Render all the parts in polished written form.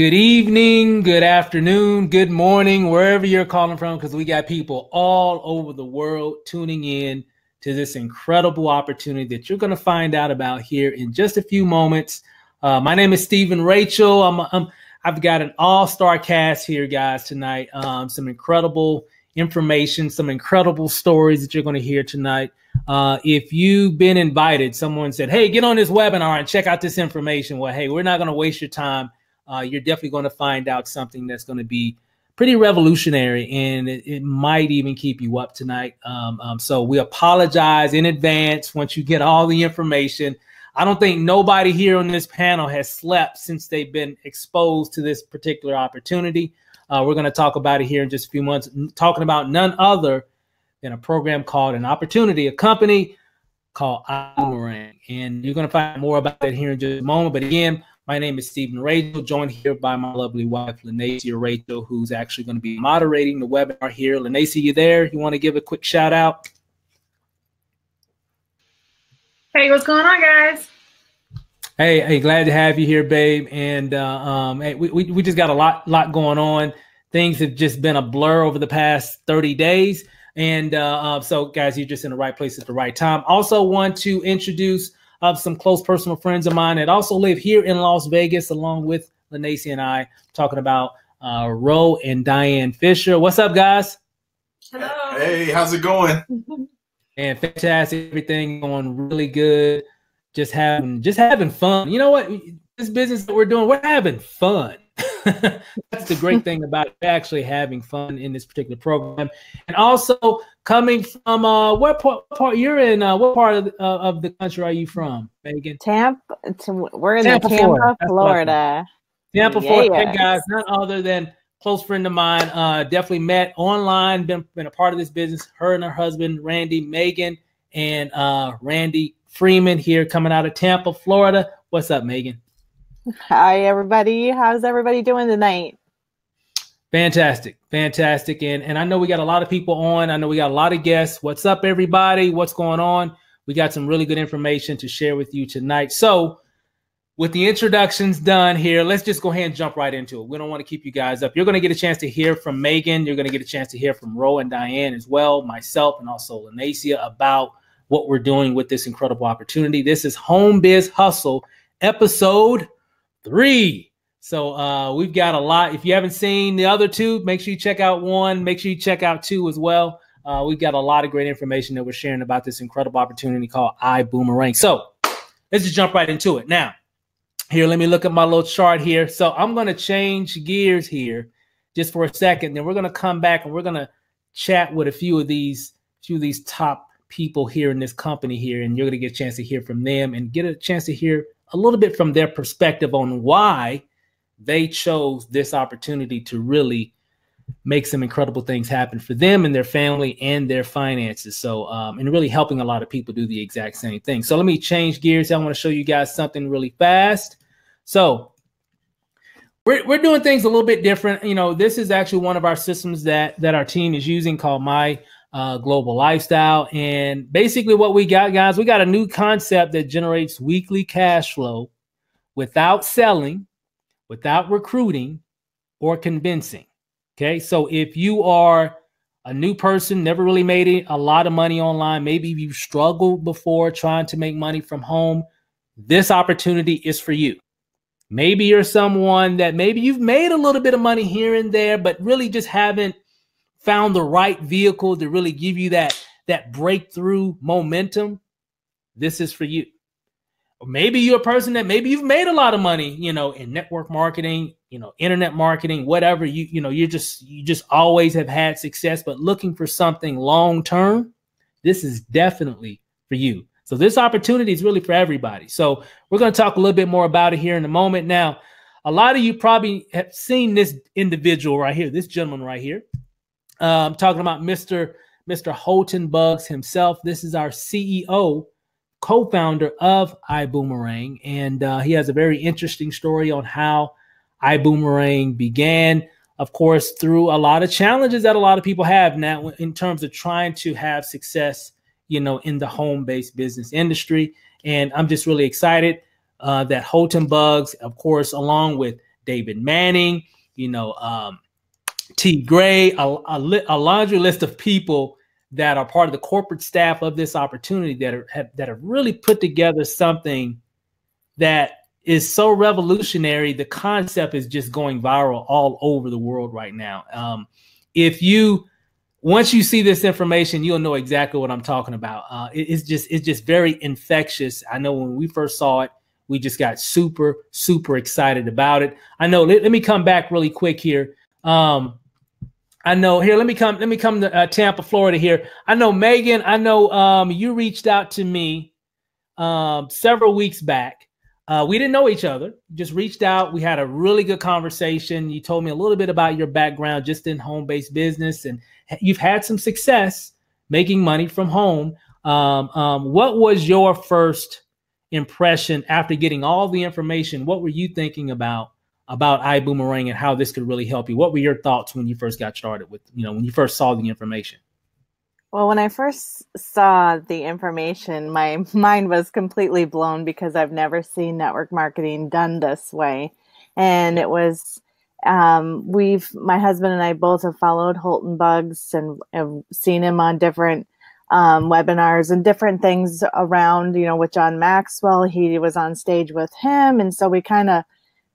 Good evening, good afternoon, good morning, wherever you're calling from, because we got people all over the world tuning in to this incredible opportunity that you're going to find out about here in just a few moments. My name is Stephen Rachel. I've got an all-star cast here, guys, tonight. Some incredible information, some incredible stories that you're going to hear tonight. If you've been invited, someone said, hey, get on this webinar and check out this information. Well, hey, we're not going to waste your time. You're definitely going to find out something that's going to be pretty revolutionary, and it might even keep you up tonight. So we apologize in advance once you get all the information. I don't think nobody here on this panel has slept since they've been exposed to this particular opportunity. We're going to talk about it here in just a few months, talking about none other than a program called an opportunity, a company called iBuumerang. And you're going to find more about it here in just a moment. But again, my name is Stephen Rachel, joined here by my lovely wife, Lanacia Rachel, who's actually going to be moderating the webinar here. Lanacia, you there? You want to give a quick shout out? Hey, what's going on, guys? Hey, glad to have you here, babe. And hey, we just got a lot going on. Things have just been a blur over the past 30 days. And so, guys, you're just in the right place at the right time. Also want to introduce some close personal friends of mine that also live here in Las Vegas, along with Lanacia and I, talking about Ro and Diane Fisher. What's up, guys? Hello. Hey, how's it going? And fantastic, everything going really good. Just having fun. You know what? This business that we're doing, we're having fun. That's the great thing about it, actually having fun in this particular program. And also coming from what part you're in? What part of the country are you from, Megan? Tampa. We're in Tampa, Florida. Tampa, Florida. Hey guys, none other than close friend of mine. Definitely met online. Been a part of this business. Her and her husband, Randy, Megan, and Randy Freeman here, coming out of Tampa, Florida. What's up, Megan? Hi, everybody. How's everybody doing tonight? Fantastic. And I know we got a lot of people on. I know we got a lot of guests. What's up, everybody? What's going on? We got some really good information to share with you tonight. So with the introductions done here, let's just go ahead and jump right into it. We don't want to keep you guys up. You're going to get a chance to hear from Megan. You're going to get a chance to hear from Ro and Diane as well, myself, and also Lanacia about what we're doing with this incredible opportunity. This is Home Biz Hustle, episode 3. So we've got a lot. If you haven't seen the other two, make sure you check out 1. Make sure you check out 2 as well. We've got a lot of great information that we're sharing about this incredible opportunity called iBuumerang. So let's just jump right into it. Now, here, let me look at my little chart here. So I'm going to change gears here just for a second. Then we're going to come back and we're going to chat with a few of these top people here in this company here. And you're going to get a chance to hear from them and get a chance to hear a little bit from their perspective on why they chose this opportunity to really make some incredible things happen for them and their family and their finances. So, and really helping a lot of people do the exact same thing. So let me change gears. I want to show you guys something really fast. So we're doing things a little bit different. You know, this is actually one of our systems that our team is using called My Global Lifestyle. And basically what we got, guys, we got a new concept that generates weekly cash flow without selling, without recruiting, or convincing. Okay, so if you are a new person, never really made a lot of money online, maybe you struggled before trying to make money from home, this opportunity is for you. Maybe you're someone that maybe you've made a little bit of money here and there, but really just haven't found the right vehicle to really give you that breakthrough momentum. This is for you. Or maybe you're a person that maybe you've made a lot of money, you know, in network marketing, you know, internet marketing, whatever, you just always have had success, but looking for something long term. This is definitely for you. So this opportunity is really for everybody. So we're going to talk a little bit more about it here in a moment. Now, a lot of you probably have seen this individual right here, this gentleman right here. I'm talking about Mr. Houghton Buggs himself. This is our CEO, co-founder of iBuumerang, and he has a very interesting story on how iBuumerang began, of course, through a lot of challenges that a lot of people have now in terms of trying to have success, you know, in the home-based business industry. And I'm just really excited that Houghton Buggs, of course, along with David Manning, T. Gray, a laundry list of people that are part of the corporate staff of this opportunity that have really put together something that is so revolutionary. The concept is just going viral all over the world right now. Once you see this information, you'll know exactly what I'm talking about. It's just very infectious. I know when we first saw it, we just got super, super excited about it. I know. Let me come back really quick here. I know here. Let me come to Tampa, Florida here. I know Megan. I know you reached out to me several weeks back. We didn't know each other. Just reached out. We had a really good conversation. You told me a little bit about your background just in home-based business, and you've had some success making money from home. What was your first impression after getting all the information? What were you thinking about iBuumerang and how this could really help you? What were your thoughts when you first got started with, when you first saw the information? Well, when I first saw the information, my mind was completely blown because I've never seen network marketing done this way. And it was, my husband and I both have followed Holton Bugs and have seen him on different webinars and different things around, with John Maxwell. He was on stage with him. And so we kind of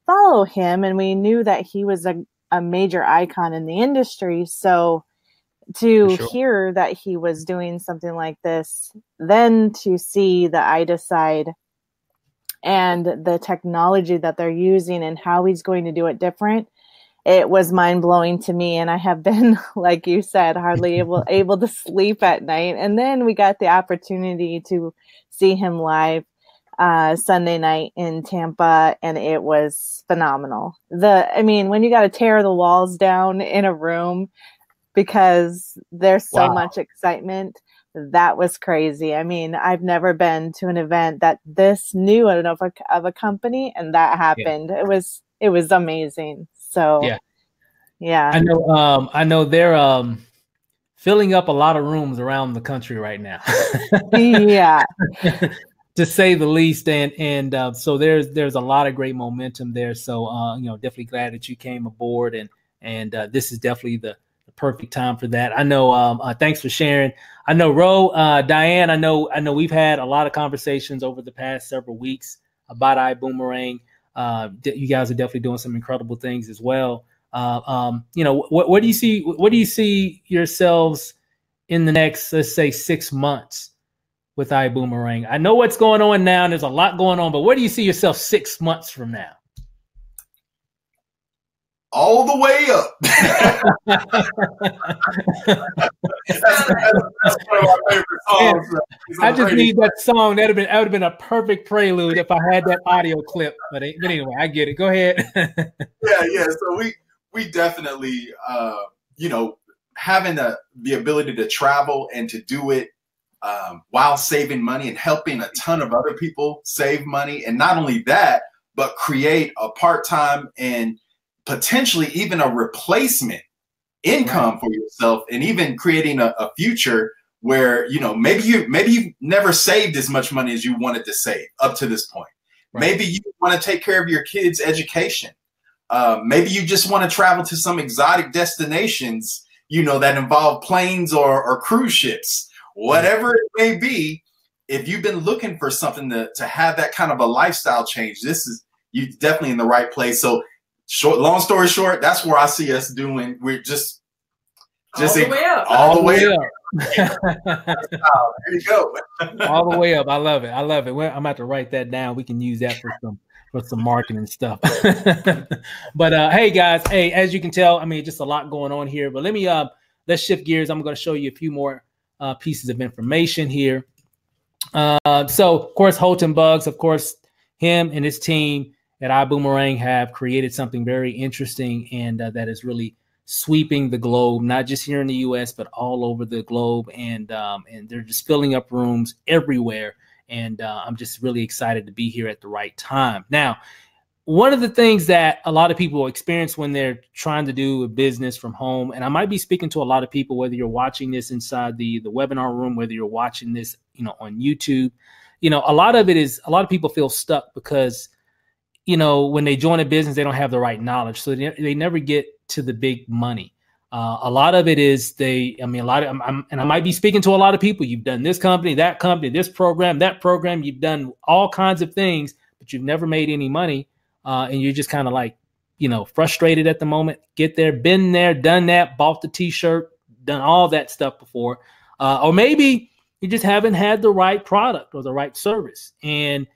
follow him, and we knew that he was a major icon in the industry. So to hear that he was doing something like this, then to see the IDA side and the technology that they're using and how he's going to do it different, it was mind-blowing to me. And I have been, like you said, hardly able to sleep at night. And then we got the opportunity to see him live Sunday night in Tampa, and it was phenomenal. When you got to tear the walls down in a room because there's so much excitement, that was crazy. I've never been to an event that this new of a company, and that happened. Yeah. It was amazing. So yeah. I know they're filling up a lot of rooms around the country right now. Yeah. To say the least, and so there's a lot of great momentum there. So definitely glad that you came aboard, and this is definitely the perfect time for that. I know. Thanks for sharing. I know, Diane. I know we've had a lot of conversations over the past several weeks about iBuumerang. You guys are definitely doing some incredible things as well. What do you see? What do you see yourselves in the next, let's say, 6 months with iBuumerang? I know what's going on now, and there's a lot going on, but where do you see yourself 6 months from now? All the way up. That's one of my favorite songs. I just need that song. That would have been a perfect prelude if I had that audio clip. But anyway, I get it. Go ahead. Yeah. So we definitely, having the ability to travel and to do it while saving money and helping a ton of other people save money, and not only that, but create a part-time and potentially even a replacement income for yourself, and even creating a future where, maybe you've never saved as much money as you wanted to save up to this point. Right. Maybe you want to take care of your kids' education. Maybe you just want to travel to some exotic destinations, that involve planes or cruise ships, whatever it may be. If you've been looking for something to have that kind of a lifestyle change, you're definitely in the right place. So long story short, that's where I see us doing. We're just all the way up. All the way up. There you go. All the way up. I love it. Well, I'm about to write that down. We can use that for some marketing stuff. But hey guys, as you can tell, just a lot going on here. But let's shift gears. I'm going to show you a few more pieces of information here. So of course, Holton Bugs, of course, him and his team at iBuumerang have created something very interesting, and that is really sweeping the globe, not just here in the U.S., but all over the globe. And they're just filling up rooms everywhere. And I'm just really excited to be here at the right time. Now, one of the things that a lot of people experience when they're trying to do a business from home, and I might be speaking to a lot of people, whether you're watching this inside the webinar room, whether you're watching this, on YouTube, a lot of people feel stuck because you know, when they join a business, they don't have the right knowledge. So they never get to the big money. A lot of it is and I might be speaking to a lot of people. You've done this company, this program, that program. You've done all kinds of things, but you've never made any money. And you're just kind of like, you know, frustrated at the moment. Get there, been there, done that, bought the t-shirt, done all that stuff before. Or maybe you just haven't had the right product or the right service. And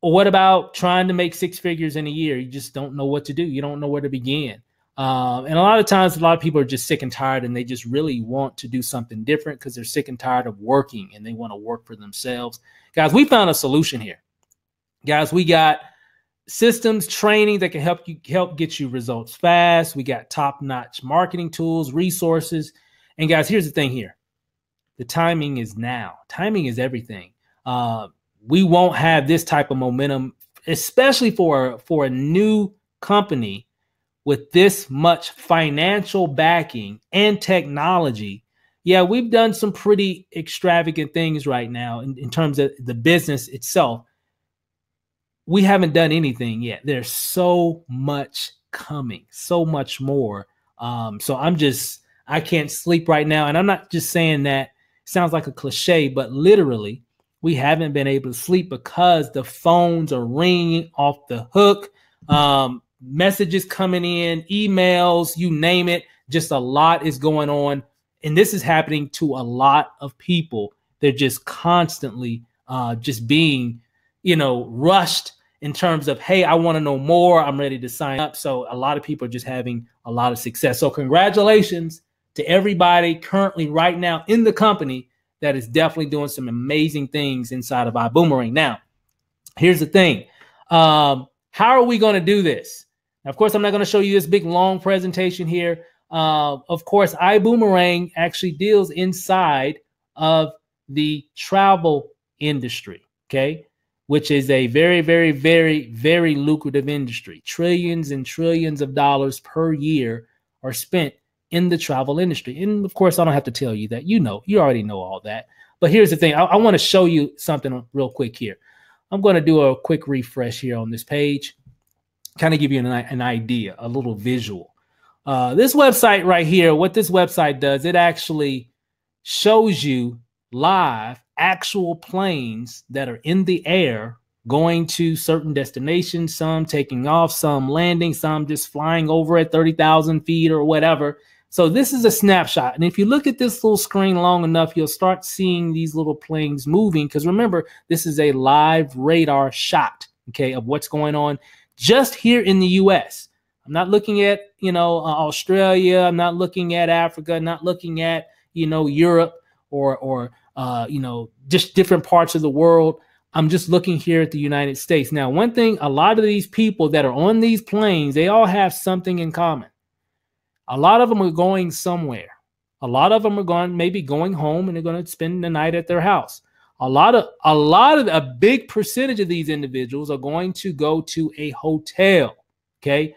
what about trying to make 6 figures in a year? You just don't know what to do. You don't know where to begin. And a lot of times, a lot of people are just sick and tired, and they just really want to do something different because they're sick and tired of working and they want to work for themselves. Guys, we found a solution here. Guys, we got systems, training that can help get you results fast. We got top-notch marketing tools, resources. And guys, here's the thing here. The timing is now. Timing is everything. We won't have this type of momentum, especially for a new company with this much financial backing and technology. Yeah, we've done some pretty extravagant things right now in terms of the business itself. We haven't done anything yet. There's so much coming, so much more. So I can't sleep right now. And I'm not just saying that. It sounds like a cliche, but literally, we haven't been able to sleep because the phones are ringing off the hook. Messages coming in, emails, you name it. Just a lot is going on. And this is happening to a lot of people. They're just constantly just being, you know, rushed in terms of, hey, I want to know more. I'm ready to sign up. So a lot of people are just having a lot of success. So congratulations to everybody currently right now in the company that is definitely doing some amazing things inside of iBuumerang. Now, here's the thing. How are we going to do this? Now, of course, I'm not going to show you this big, long presentation here. Of course, iBuumerang actually deals inside of the travel industry, okay, which is a very, very, very, very lucrative industry. Trillions and trillions of dollars per year are spent in the travel industry. And of course, I don't have to tell you that. You already know all that. But here's the thing. I want to show you something real quick here. I'm going to do a quick refresh here on this page, kind of give you an idea, a little visual. This website right here, what this website does, it actually shows you live actual planes that are in the air going to certain destinations, some taking off, some landing, some just flying over at 30,000 feet or whatever. So this is a snapshot. And if you look at this little screen long enough, you'll start seeing these little planes moving. Because remember, this is a live radar shot, okay, of what's going on just here in the U.S. I'm not looking at, Australia. I'm not looking at Africa, not looking at, Europe or just different parts of the world. I'm just looking here at the United States. Now, one thing, a lot of these people that are on these planes, they all have something in common. A lot of them are going somewhere. A lot of them are maybe going home and they're going to spend the night at their house. A big percentage of these individuals are going to go to a hotel, okay?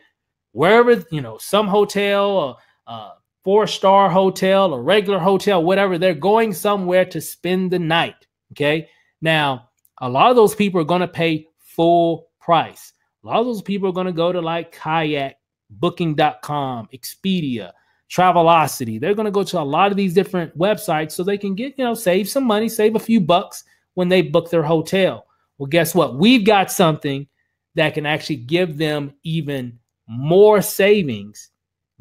Wherever, some hotel, a 4-star hotel, a regular hotel, whatever, they're going somewhere to spend the night, okay? Now, a lot of those people are going to pay full price. A lot of those people are going to go to like Kayak, Booking.com, Expedia, Travelocity. They're going to go to a lot of these different websites so they can get, save some money, save a few bucks when they book their hotel. Well, guess what? We've got something that can actually give them even more savings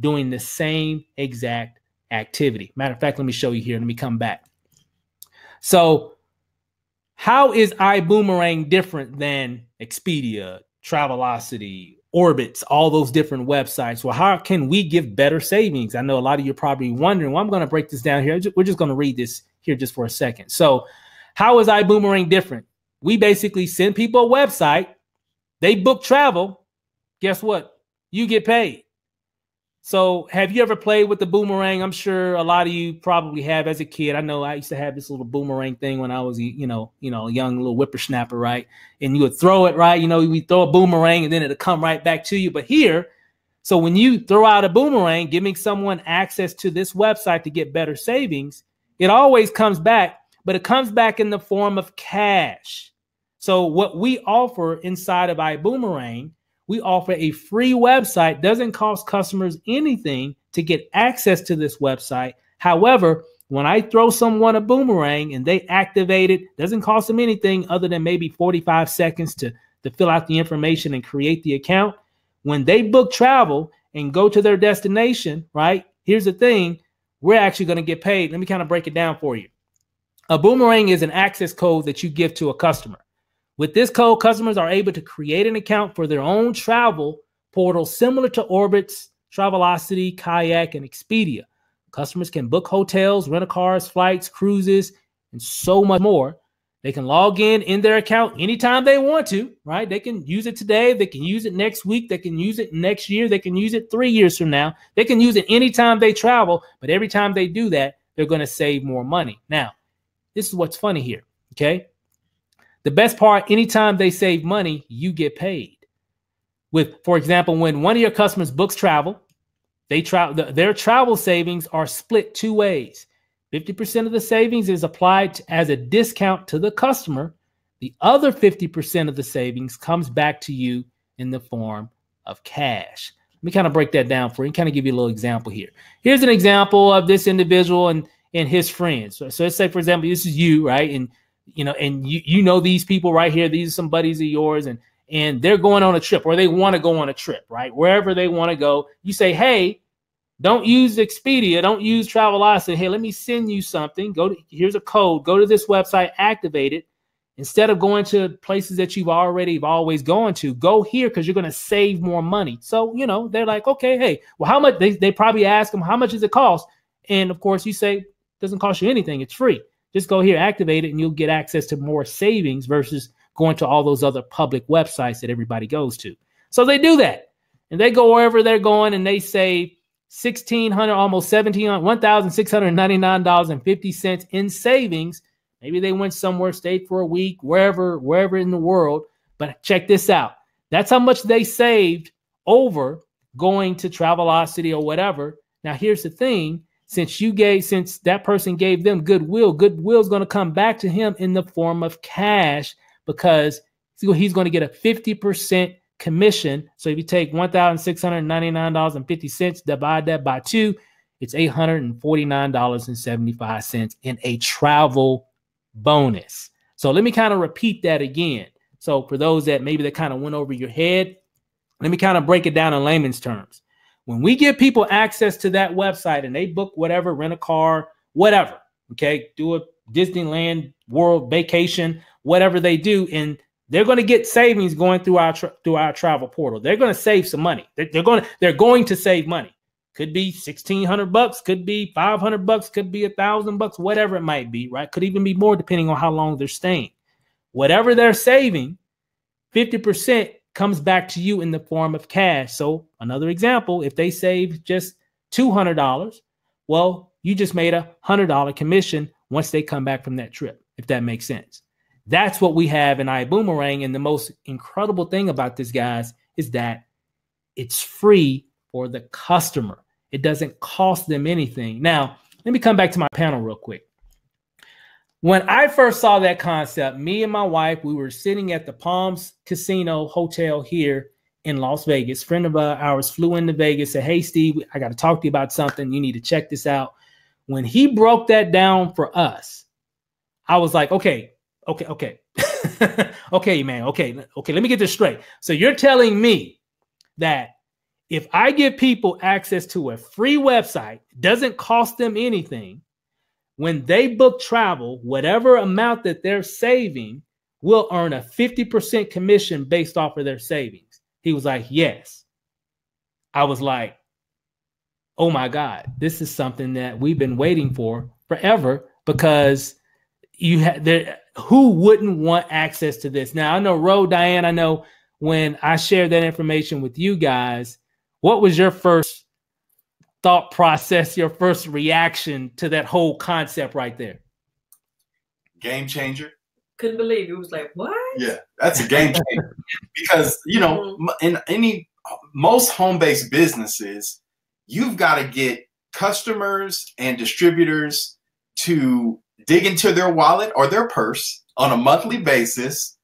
doing the same exact activity. Matter of fact, let me show you here. Let me come back. So how is iBuumerang different than Expedia, Travelocity, Orbitz, all those different websites? Well, how can we give better savings? I know a lot of you are probably wondering. Well, I'm going to break this down here. We're just going to read this here just for a second. So how is iBuumerang different? We basically send people a website. They book travel. Guess what? You get paid. So have you ever played with the boomerang? I'm sure a lot of you probably have as a kid. I know I used to have this little boomerang thing when I was, a young little whippersnapper, right? And you would throw it, right? We throw a boomerang and then it'll come right back to you. But here, so when you throw out a boomerang, giving someone access to this website to get better savings, it always comes back, but it comes back in the form of cash. So what we offer inside of iBuumerang, we offer a free website. Doesn't cost customers anything to get access to this website. However, when I throw someone a boomerang and they activate it, doesn't cost them anything other than maybe 45 seconds to fill out the information and create the account. When they book travel and go to their destination, right? Here's the thing. We're actually going to get paid. Let me kind of break it down for you. A boomerang is an access code that you give to a customer. With this code, customers are able to create an account for their own travel portal similar to Orbitz, Travelocity, Kayak, and Expedia. Customers can book hotels, rent-a-cars, flights, cruises, and so much more. They can log in their account anytime they want to, right? They can use it today. They can use it next week. They can use it next year. They can use it 3 years from now. They can use it anytime they travel, but every time they do that, they're going to save more money. Now, this is what's funny here, okay? The best part, anytime they save money, you get paid. For example, when one of your customers books travel, their travel savings are split 2 ways. 50% of the savings is applied as a discount to the customer. The other 50% of the savings comes back to you in the form of cash. Let me kind of break that down for you and kind of give you a little example here. Here's an example of this individual and his friends. So let's say, for example, this is you, right? And you know these people right here. These are some buddies of yours, and they're going on a trip, or they want to go on a trip, right? Wherever they want to go, you say, hey, don't use Expedia. Don't use Travelocity. Hey, let me send you something. Here's a code. Go to this website, activate it. Instead of going to places that you've always gone to, go here because you're going to save more money. So, they're like, okay, hey, well, how much? They probably ask them, how much does it cost? And of course, you say, it doesn't cost you anything. It's free. Just go here, activate it, and you'll get access to more savings versus going to all those other public websites that everybody goes to. So they do that. And they go wherever they're going and they save $1,600, almost $1,699.50 in savings. Maybe they went somewhere, stayed for a week, wherever in the world. But check this out. That's how much they saved over going to Travelocity or whatever. Now, here's the thing. Since that person gave them goodwill's going to come back to him in the form of cash because he's going to get a 50% commission. So if you take $1,699.50, divide that by 2, it's $849.75 in a travel bonus. So let me kind of repeat that again. So for those that maybe that kind of went over your head, let me kind of break it down in layman's terms. When we give people access to that website and they book whatever, rent a car, whatever, okay, do a Disneyland World vacation, whatever they do, and they're going to get savings going through our travel portal. They're going to save some money. They're going to save money. Could be $1,600, could be $500, could be $1,000, whatever it might be, right? Could even be more depending on how long they're staying. Whatever they're saving, 50% comes back to you in the form of cash. So another example, if they save just $200, well, you just made a $100 commission once they come back from that trip, if that makes sense. That's what we have in iBuumerang. And the most incredible thing about this, guys, is that it's free for the customer. It doesn't cost them anything. Now, let me come back to my panel real quick. When I first saw that concept, me and my wife, we were sitting at the Palms Casino Hotel here in Las Vegas. A friend of ours flew into Vegas, said, hey, Steve, I got to talk to you about something. You need to check this out. When he broke that down for us, I was like, okay. Okay, man. Okay. Let me get this straight. So you're telling me that if I give people access to a free website, doesn't cost them anything, when they book travel, whatever amount that they're saving will earn a 50% commission based off of their savings. He was like, yes. I was like, oh my God, this is something that we've been waiting for forever, because who wouldn't want access to this? Now, I know, Diane, I know when I shared that information with you guys, what was your first thought process, your first reaction to that whole concept right there? Game changer. Couldn't believe it. It was like, what? Yeah, that's a game changer. Because, in most home-based businesses, you've got to get customers and distributors to dig into their wallet or their purse on a monthly basis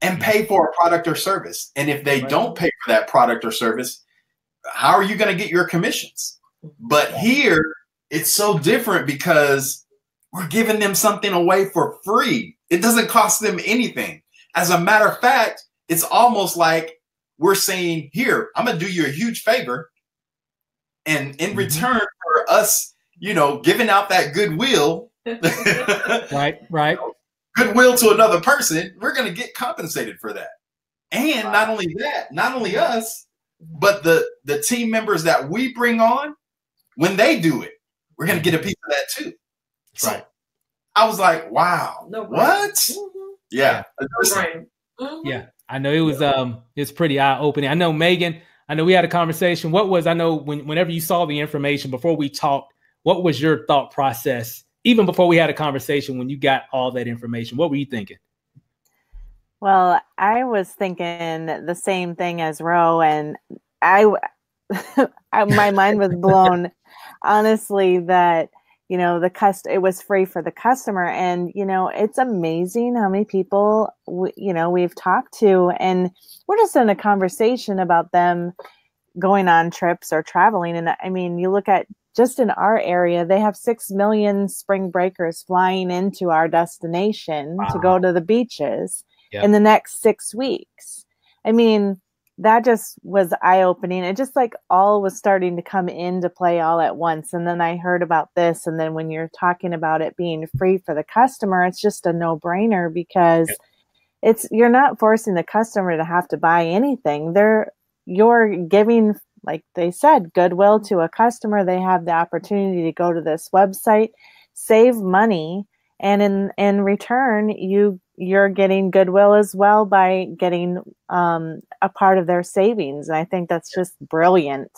and pay for a product or service. And if they don't pay for that product or service, how are you going to get your commissions? But here, it's so different because we're giving them something away for free. It doesn't cost them anything. As a matter of fact, it's almost like we're saying, here, I'm going to do you a huge favor. And in return for us, you know, giving out that goodwill, right. Goodwill to another person, we're going to get compensated for that. And not only that, not only us, but the team members that we bring on, when they do it, we're going to get a piece of that too. So I was like, wow, what? Yeah. Yeah. I know it was it's pretty eye-opening. I know, Megan, I know we had a conversation. Whenever you saw the information before we talked, what was your thought process, even before we had a conversation, when you got all that information? What were you thinking? Well, I was thinking the same thing as Ro, and my mind was blown, honestly, that, you know, it was free for the customer. And, you know, it's amazing how many people, we've talked to, and we're just in a conversation about them going on trips or traveling. And I mean, you look at just in our area, they have 6 million spring breakers flying into our destination to go to the beaches in the next 6 weeks. I mean, that just was eye-opening. It just like all was starting to come into play all at once. And then I heard about this. And then when you're talking about it being free for the customer, it's just a no-brainer, because you're not forcing the customer to have to buy anything. You're giving, like they said, goodwill to a customer. They have the opportunity to go to this website, save money, and in return, you're getting goodwill as well by getting a part of their savings. And I think that's just brilliant,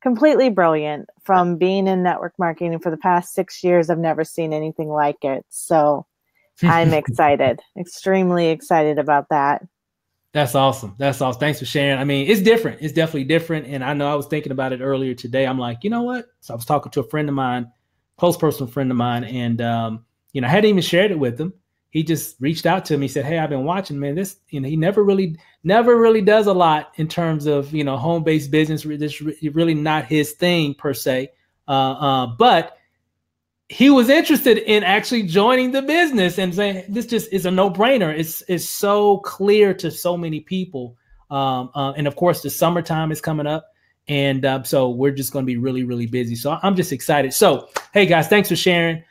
completely brilliant. From being in network marketing for the past 6 years, I've never seen anything like it. So I'm excited, extremely excited about that. That's awesome. That's awesome. Thanks for sharing. I mean, it's different. It's definitely different. And I know I was thinking about it earlier today. I'm like, you know what? So I was talking to a friend of mine, close personal friend of mine, and I hadn't even shared it with him. He just reached out to me. He said, "Hey, I've been watching, man. This, he never really does a lot in terms of, home-based business. This really not his thing per se. But he was interested in actually joining the business and saying, this just is a no-brainer. It's so clear to so many people. And of course, the summertime is coming up. And so we're just going to be really, really busy. So I'm just excited. So, hey, guys, thanks for sharing.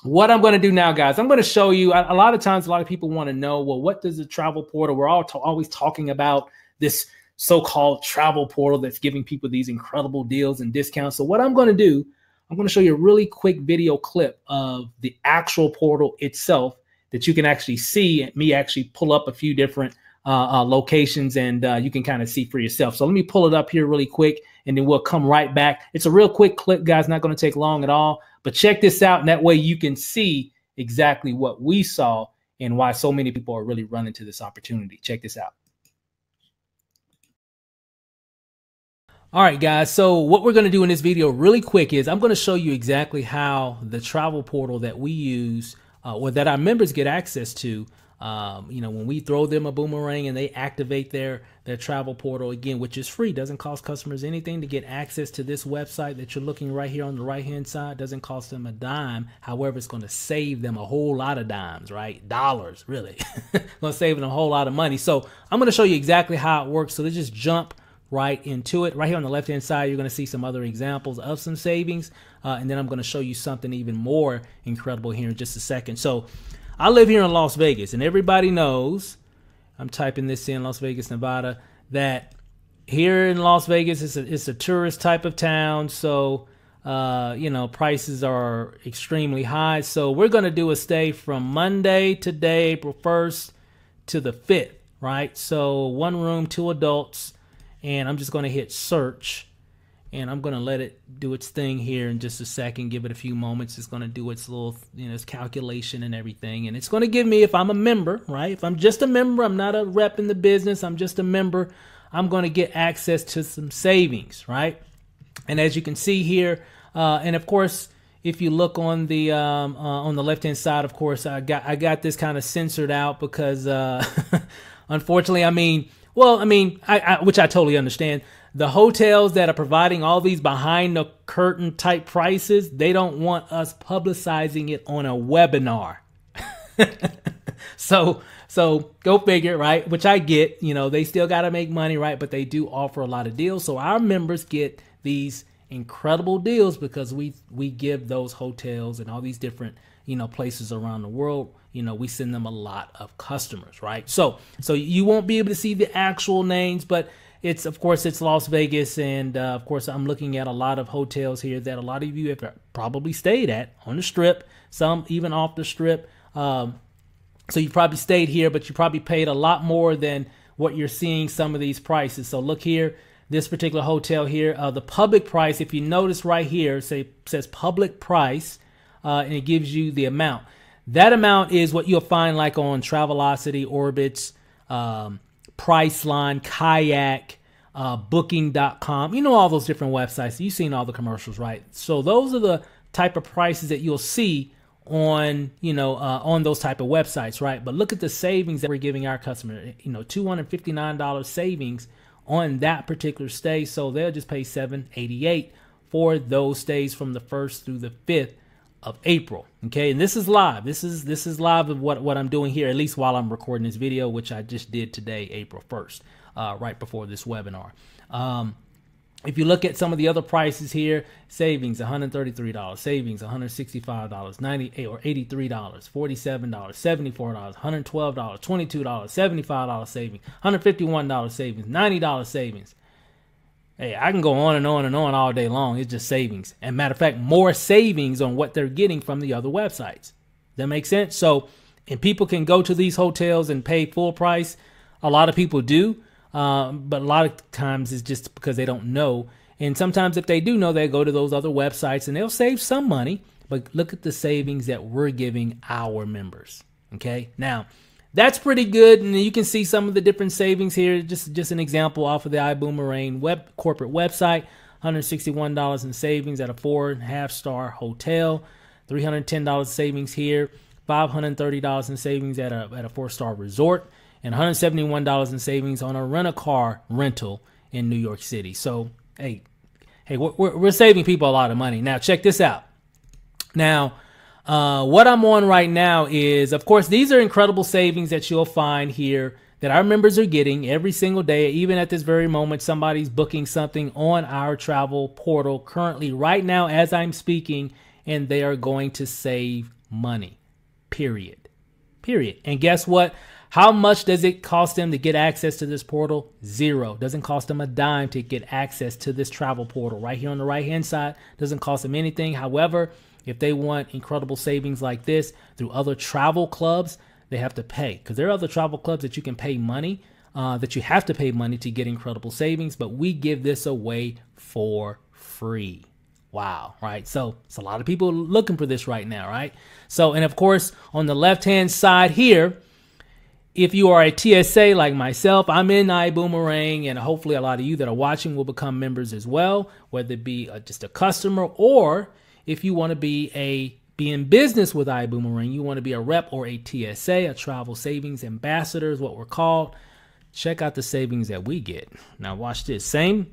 What I'm going to do now, guys, I'm going to show you. A lot of times, a lot of people want to know, well, what does the travel portal? We're always talking about this so-called travel portal that's giving people these incredible deals and discounts. So what I'm going to do, I'm going to show you a really quick video clip of the actual portal itself that you can actually see me actually pull up a few different locations, and you can kind of see for yourself. So let me pull it up here really quick, and then we'll come right back. It's a real quick clip, guys, not going to take long at all. But check this out, and that way you can see exactly what we saw and why so many people are really running to this opportunity. Check this out. All right, guys. So what we're going to do in this video really quick is I'm going to show you exactly how the travel portal that we use or that our members get access to, when we throw them a boomerang and they activate their travel portal, again, which is free, doesn't cost customers anything to get access to this website that you're looking right here on the right hand side. Doesn't cost them a dime. However, it's going to save them a whole lot of dimes, right? Dollars, really. Going to save them a whole lot of money. So I'm going to show you exactly how it works. So let's just jump right into it. Right here on the left hand side, you're going to see some other examples of some savings, and then I'm going to show you something even more incredible here in just a second. So I live here in Las Vegas, and everybody knows, I'm typing this in, Las Vegas, Nevada, that here in Las Vegas, it's a tourist type of town. So, prices are extremely high. So we're going to do a stay from Monday, today, April 1st to the 5th, right? So 1 room, 2 adults, and I'm just going to hit search. And I'm going to let it do its thing here in just a second. Give it a few moments. It's going to do its little, its calculation and everything. And it's going to give me, if I'm a member, right? If I'm just a member, I'm not a rep in the business, I'm just a member, I'm going to get access to some savings, right? And as you can see here, and of course, if you look on the left hand side, of course, I got this kind of censored out because unfortunately, which I totally understand. The hotels that are providing all these behind the curtain type prices, they don't want us publicizing it on a webinar. So go figure, right? Which I get, they still got to make money, right? But they do offer a lot of deals. So our members get these incredible deals because we give those hotels and all these different, places around the world, we send them a lot of customers, right? So you won't be able to see the actual names, but it's Las Vegas. And of course, I'm looking at a lot of hotels here that a lot of you have probably stayed at on the strip, some even off the strip. So you probably stayed here, but you probably paid a lot more than what you're seeing some of these prices. So look here, this particular hotel here, the public price, if you notice right here, says public price, and it gives you the amount. That amount is what you'll find like on Travelocity, Orbitz, Priceline, Kayak, Booking.com. All those different websites. You've seen all the commercials, right? So those are the type of prices that you'll see on those type of websites, right? But look at the savings that we're giving our customer, $259 savings on that particular stay. So they'll just pay $788 for those stays from the 1st through the 5th of April. Okay, and this is live. This is live of what I'm doing here, at least while I'm recording this video, which I just did today, April 1st, right before this webinar. If you look at some of the other prices here, savings $133, savings $165, $98 or $83, $47, $74, $112, $22, $75 savings, $151 savings, $90 savings. Hey, I can go on and on and on all day long. It's just savings. And matter of fact, more savings on what they're getting from the other websites. That makes sense? So, and people can go to these hotels and pay full price. A lot of people do. But a lot of times it's just because they don't know. And sometimes if they do know, they go to those other websites and they'll save some money. But look at the savings that we're giving our members. Okay. Now, that's pretty good. And you can see some of the different savings here. Just an example off of the iBuumerang corporate website. $161 in savings at a 4.5-star hotel. $310 savings here. $530 in savings at a 4-star resort. And $171 in savings on a rent-a-car rental in New York City. So, hey, we're saving people a lot of money. Now, check this out. Now, what I'm on right now is, of course, these are incredible savings that you'll find here that our members are getting every single day. Even at this very moment, somebody's booking something on our travel portal currently right now as I'm speaking, and they are going to save money, period. And guess what? How much does it cost them to get access to this portal? $0. Doesn't cost them a dime to get access to this travel portal. Right here on the right-hand side, doesn't cost them anything. However, if they want incredible savings like this through other travel clubs, they have to pay. Because there are other travel clubs that you can pay money, that you have to pay money to get incredible savings. But we give this away for free. Wow, right? So it's a lot of people looking for this right now, right? So, and of course, on the left-hand side here, if you are a TSA like myself, I'm in iBuumerang, and hopefully a lot of you that are watching will become members as well, whether it be just a customer, or if you want to be in business with iBuumerang, you want to be a rep or a TSA, a travel savings ambassador is what we're called. Check out the savings that we get. Now watch this. Same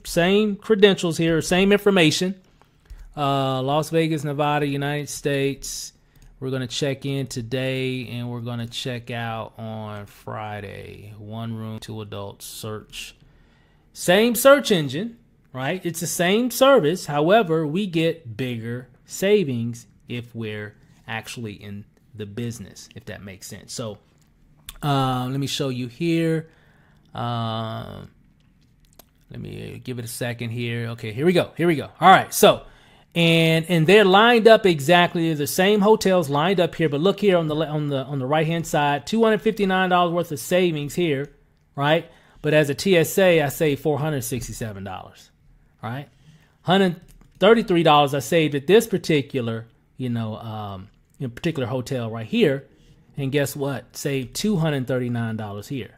credentials here, same information. Las Vegas, Nevada, United States. We're going to check in today, and we're going to check out on Friday. 1 room, 2 adults, search. Same search engine, right? It's the same service. However, we get bigger savings if we're actually in the business, if that makes sense. So let me show you here. Let me give it a second here. Okay, here we go. All right, so and they're lined up exactly. They're the same hotels lined up here, but look here on the right hand side, $259 worth of savings here, right? But as a TSA, I saved $467, right? $133 I saved at this particular, particular hotel right here, and guess what? Saved $239 here.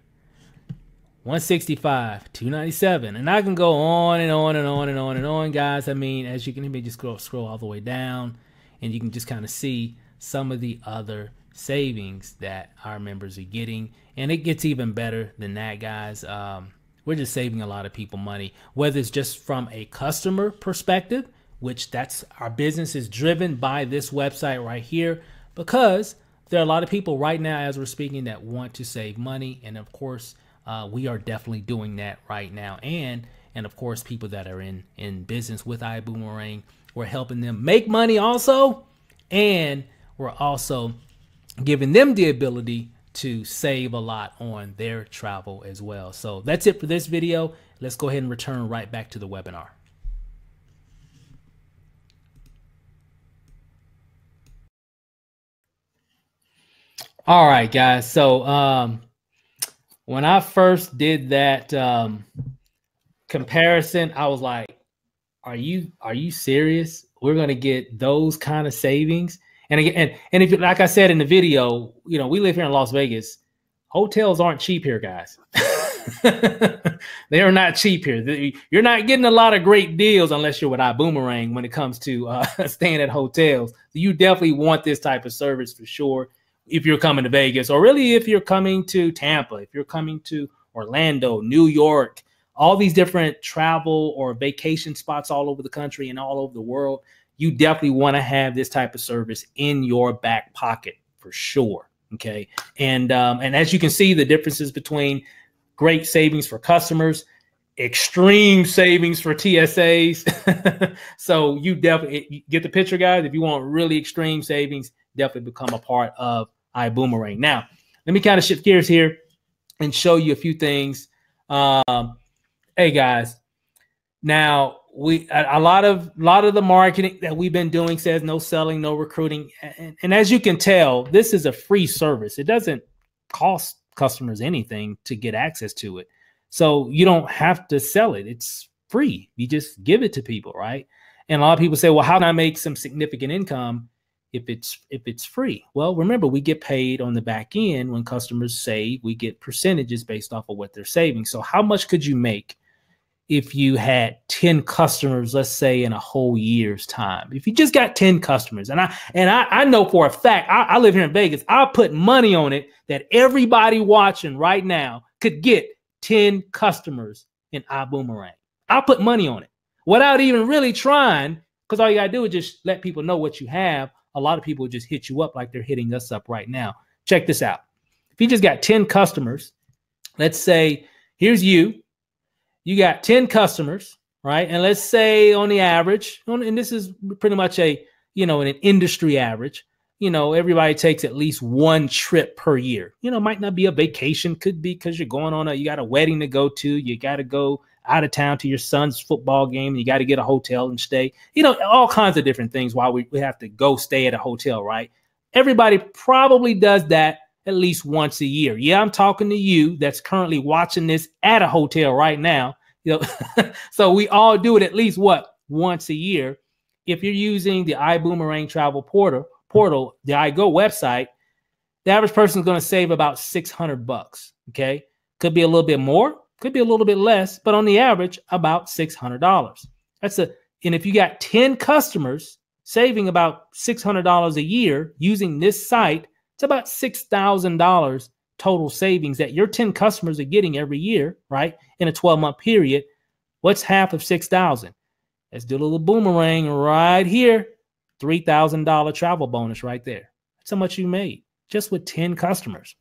$165, $297, and I can go on and on and on and on and on, guys. I mean, as you can just scroll all the way down, and you can just kind of see some of the other savings that our members are getting. And it gets even better than that, guys. We're just saving a lot of people money, whether it's just from a customer perspective, which that's our business is driven by this website right here, because there are a lot of people right now as we're speaking that want to save money. And of course, we are definitely doing that right now. And of course, people that are in business with iBuumerang, we're helping them make money also. And we're also giving them the ability to save a lot on their travel as well. So that's it for this video. Let's go ahead and return right back to the webinar. All right, guys. So when I first did that comparison, I was like, are you serious? We're going to get those kind of savings? And again, and if, like I said in the video, you know, we live here in Las Vegas. Hotels aren't cheap here, guys. They are not cheap here. You're not getting a lot of great deals unless you're with iBuumerang when it comes to staying at hotels. You definitely want this type of service for sure if you're coming to Vegas, or really if you're coming to Tampa, if you're coming to Orlando, New York, all these different travel or vacation spots all over the country and all over the world. You definitely want to have this type of service in your back pocket for sure. Okay. And as you can see, the differences between great savings for customers, extreme savings for TSAs. So you definitely get the picture, guys. If you want really extreme savings, definitely become a part of iBuumerang. Now, let me kind of shift gears here and show you a few things. Hey guys, now a lot of the marketing that we've been doing says no selling, no recruiting. And as you can tell, this is a free service. It doesn't cost customers anything to get access to it. So you don't have to sell it. It's free. You just give it to people, right? And a lot of people say, well, how can I make some significant income if it's free? Well, remember, we get paid on the back end when customers save. We get percentages based off of what they're saving. So how much could you make if you had 10 customers, let's say in a whole year's time? If you just got 10 customers, and I know for a fact, I live here in Vegas, I'll put money on it that everybody watching right now could get 10 customers in iBuumerang. I'll put money on it without even really trying, because all you gotta do is just let people know what you have. A lot of people just hit you up like they're hitting us up right now. Check this out. If you just got 10 customers, let's say here's you got 10 customers, right? And let's say on the average, and this is pretty much an industry average, everybody takes at least one trip per year. Might not be a vacation, could be because you're going on you got a wedding to go to, you got to go out of town to your son's football game, and you got to get a hotel and stay, all kinds of different things why we have to go stay at a hotel, right? Everybody probably does that at least once a year. Yeah, I'm talking to you that's currently watching this at a hotel right now. So we all do it at least once a year. If you're using the iBuumerang travel portal, the iGo website, the average person is going to save about $600. Okay, could be a little bit more, could be a little bit less, but on the average, about $600. And if you got 10 customers saving about $600 a year using this site, it's about $6,000 total savings that your 10 customers are getting every year, right? In a 12-month period. What's half of 6,000? Let's do a little boomerang right here. $3,000 travel bonus right there. That's how much you made just with 10 customers.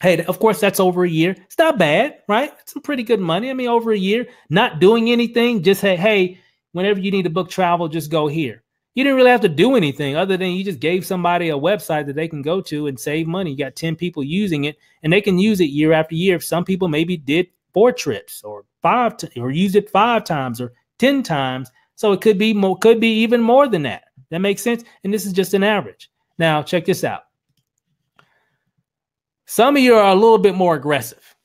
Hey, of course, that's over a year. It's not bad, right? It's some pretty good money. I mean, over a year, not doing anything, just hey, whenever you need to book travel, just go here. You didn't really have to do anything other than you just gave somebody a website that they can go to and save money. You got 10 people using it, and they can use it year after year. If some people maybe did 4 trips or 5 or used it 5 times or 10 times. So it could be more, could be even more than that. That makes sense. And this is just an average. Now, check this out. Some of you are a little bit more aggressive.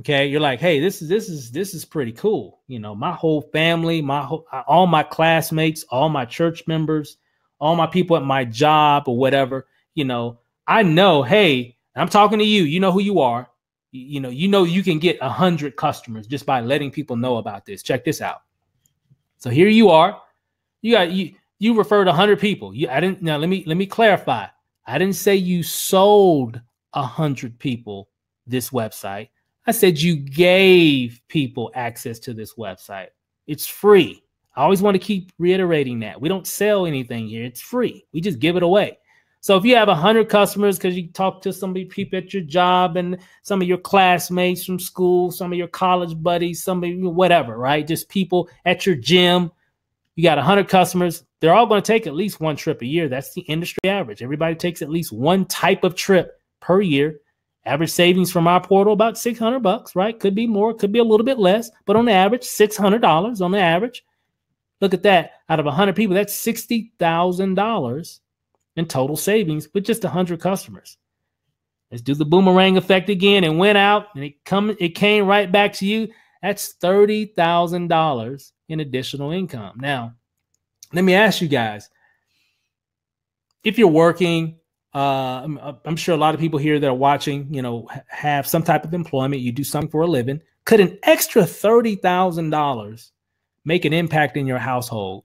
Okay, you're like, hey, this is pretty cool. My whole family, all my classmates, all my church members, all my people at my job or whatever. I know. Hey, I'm talking to you. You know who you are. You can get 100 customers just by letting people know about this. Check this out. So here you are. you referred 100 people. I didn't. Now let me clarify. I didn't say you sold 100 people this website. I said you gave people access to this website. It's free. I always want to keep reiterating that. We don't sell anything here. It's free. We just give it away. So if you have 100 customers because you talk to some people at your job and some of your classmates from school, some of your college buddies, some of you, whatever, right? Just people at your gym. You got 100 customers. They're all going to take at least one trip a year. That's the industry average. Everybody takes at least one type of trip per year. Average savings from our portal, about $600, right? Could be more, could be a little bit less, but on the average, $600 on the average. Look at that. Out of 100 people, that's $60,000 in total savings with just 100 customers. Let's do the boomerang effect again. It went out and it came right back to you. That's $30,000 in additional income. Now, let me ask you guys, if you're working, I'm sure a lot of people here that are watching, have some type of employment. You do something for a living. Could an extra $30,000 make an impact in your household?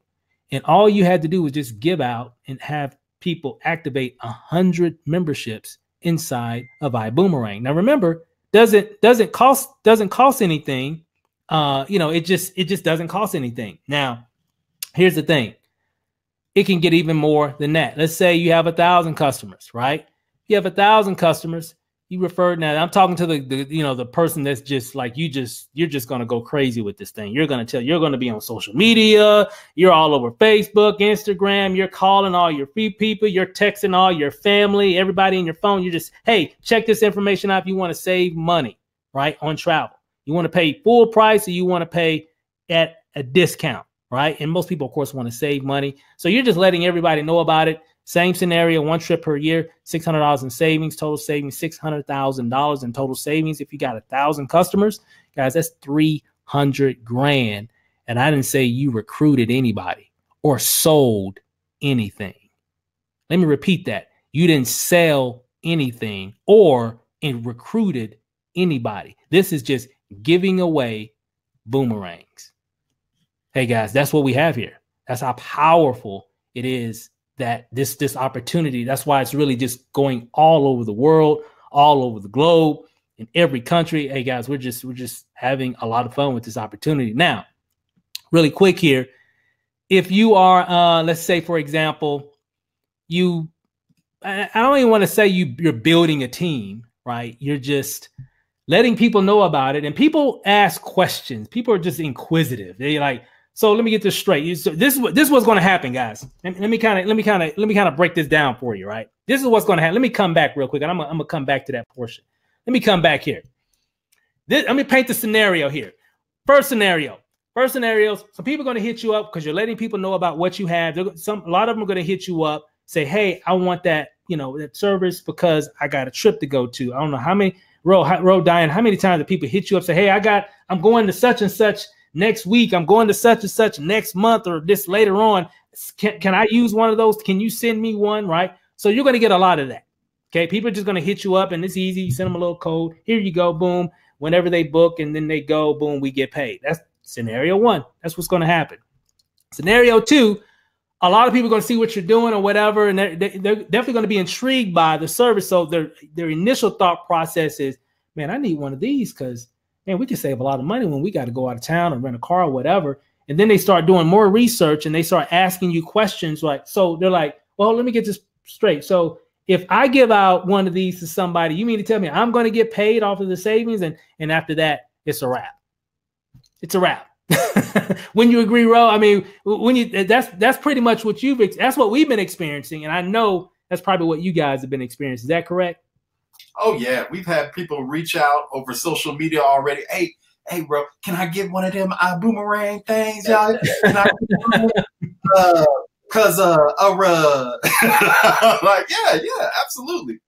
And all you had to do was just give out and have people activate 100 memberships inside of iBuumerang. Now, remember, doesn't cost anything. It just doesn't cost anything. Now, here's the thing. It can get even more than that. Let's say you have 1,000 customers, right? You have 1,000 customers. You referred now. I'm talking to the person that's just like you're just going to go crazy with this thing. You're going to be on social media. You're all over Facebook, Instagram. You're calling all your free people. You're texting all your family, everybody in your phone. You're just, hey, check this information out if you want to save money, right? On travel. You want to pay full price or you want to pay at a discount, right? And most people, of course, want to save money. So you're just letting everybody know about it. Same scenario, one trip per year, $600 in savings, total savings, $600,000 in total savings. If you got 1,000 customers, guys, that's $300,000. And I didn't say you recruited anybody or sold anything. Let me repeat that. You didn't sell anything or recruited anybody. This is just giving away boomerangs. Hey guys, that's what we have here. That's how powerful it is that this opportunity. That's why it's really just going all over the world, all over the globe, in every country. Hey guys, we're just having a lot of fun with this opportunity. Now, really quick here, if you are, let's say for example, I don't even want to say you're building a team, right? You're just letting people know about it, and people ask questions. People are just inquisitive. They like. So let me get this straight. So this is what's going to happen, guys. Let me kind of break this down for you, right? This is what's going to happen. Let me come back real quick, and I'm gonna come back to that portion. Let me come back here. Let me paint the scenario here. First scenario. Some people are going to hit you up because you're letting people know about what you have. A lot of them are going to hit you up, say, "Hey, I want that, that service because I got a trip to go to." I don't know how many Diane, how many times do people hit you up, say, "Hey, I'm going to such and such next week. I'm going to such and such next month or this later on. Can I use one of those? Can you send me one?" Right? So you're going to get a lot of that. Okay. People are just going to hit you up and it's easy. You send them a little code. Here you go. Boom. Whenever they book and then they go, boom, we get paid. That's scenario one. That's what's going to happen. Scenario two, a lot of people are going to see what you're doing or whatever. And they're definitely going to be intrigued by the service. So their initial thought process is, man, I need one of these because, man, we can save a lot of money when we got to go out of town and rent a car or whatever. And then they start doing more research and they start asking you questions like, so they're like, well, let me get this straight. So if I give out one of these to somebody, you mean to tell me I'm going to get paid off of the savings? And after that, it's a wrap. It's a wrap. When you agree, Ro, I mean, that's pretty much what that's what we've been experiencing. And I know that's probably what you guys have been experiencing. Is that correct? Oh yeah. We've had people reach out over social media already. Hey, bro, can I get one of them iBuumerang things, y'all? Like, yeah, absolutely.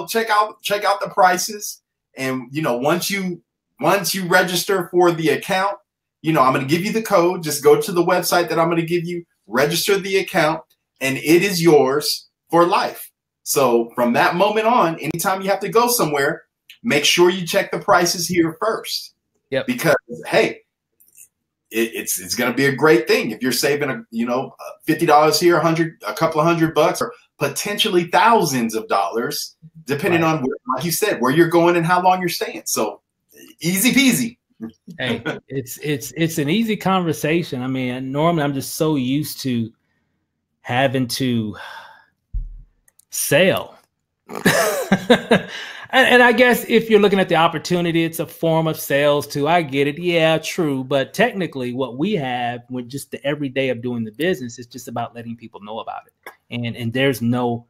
Check out the prices. And, once you register for the account, I'm going to give you the code. Just go to the website that I'm going to give you, register the account, and it is yours for life. So from that moment on, anytime you have to go somewhere, make sure you check the prices here first. Yep. Because, hey, it's going to be a great thing if you're saving $50 here, a couple of $100, or potentially thousands of dollars, depending on where, like you said, where you're going and how long you're staying. So easy peasy. Hey, it's an easy conversation. I mean, normally I'm just so used to having to sell. And I guess if you're looking at the opportunity, it's a form of sales too. I get it. Yeah, true. But technically what we have with just the everyday of doing the business is just about letting people know about it. And there's no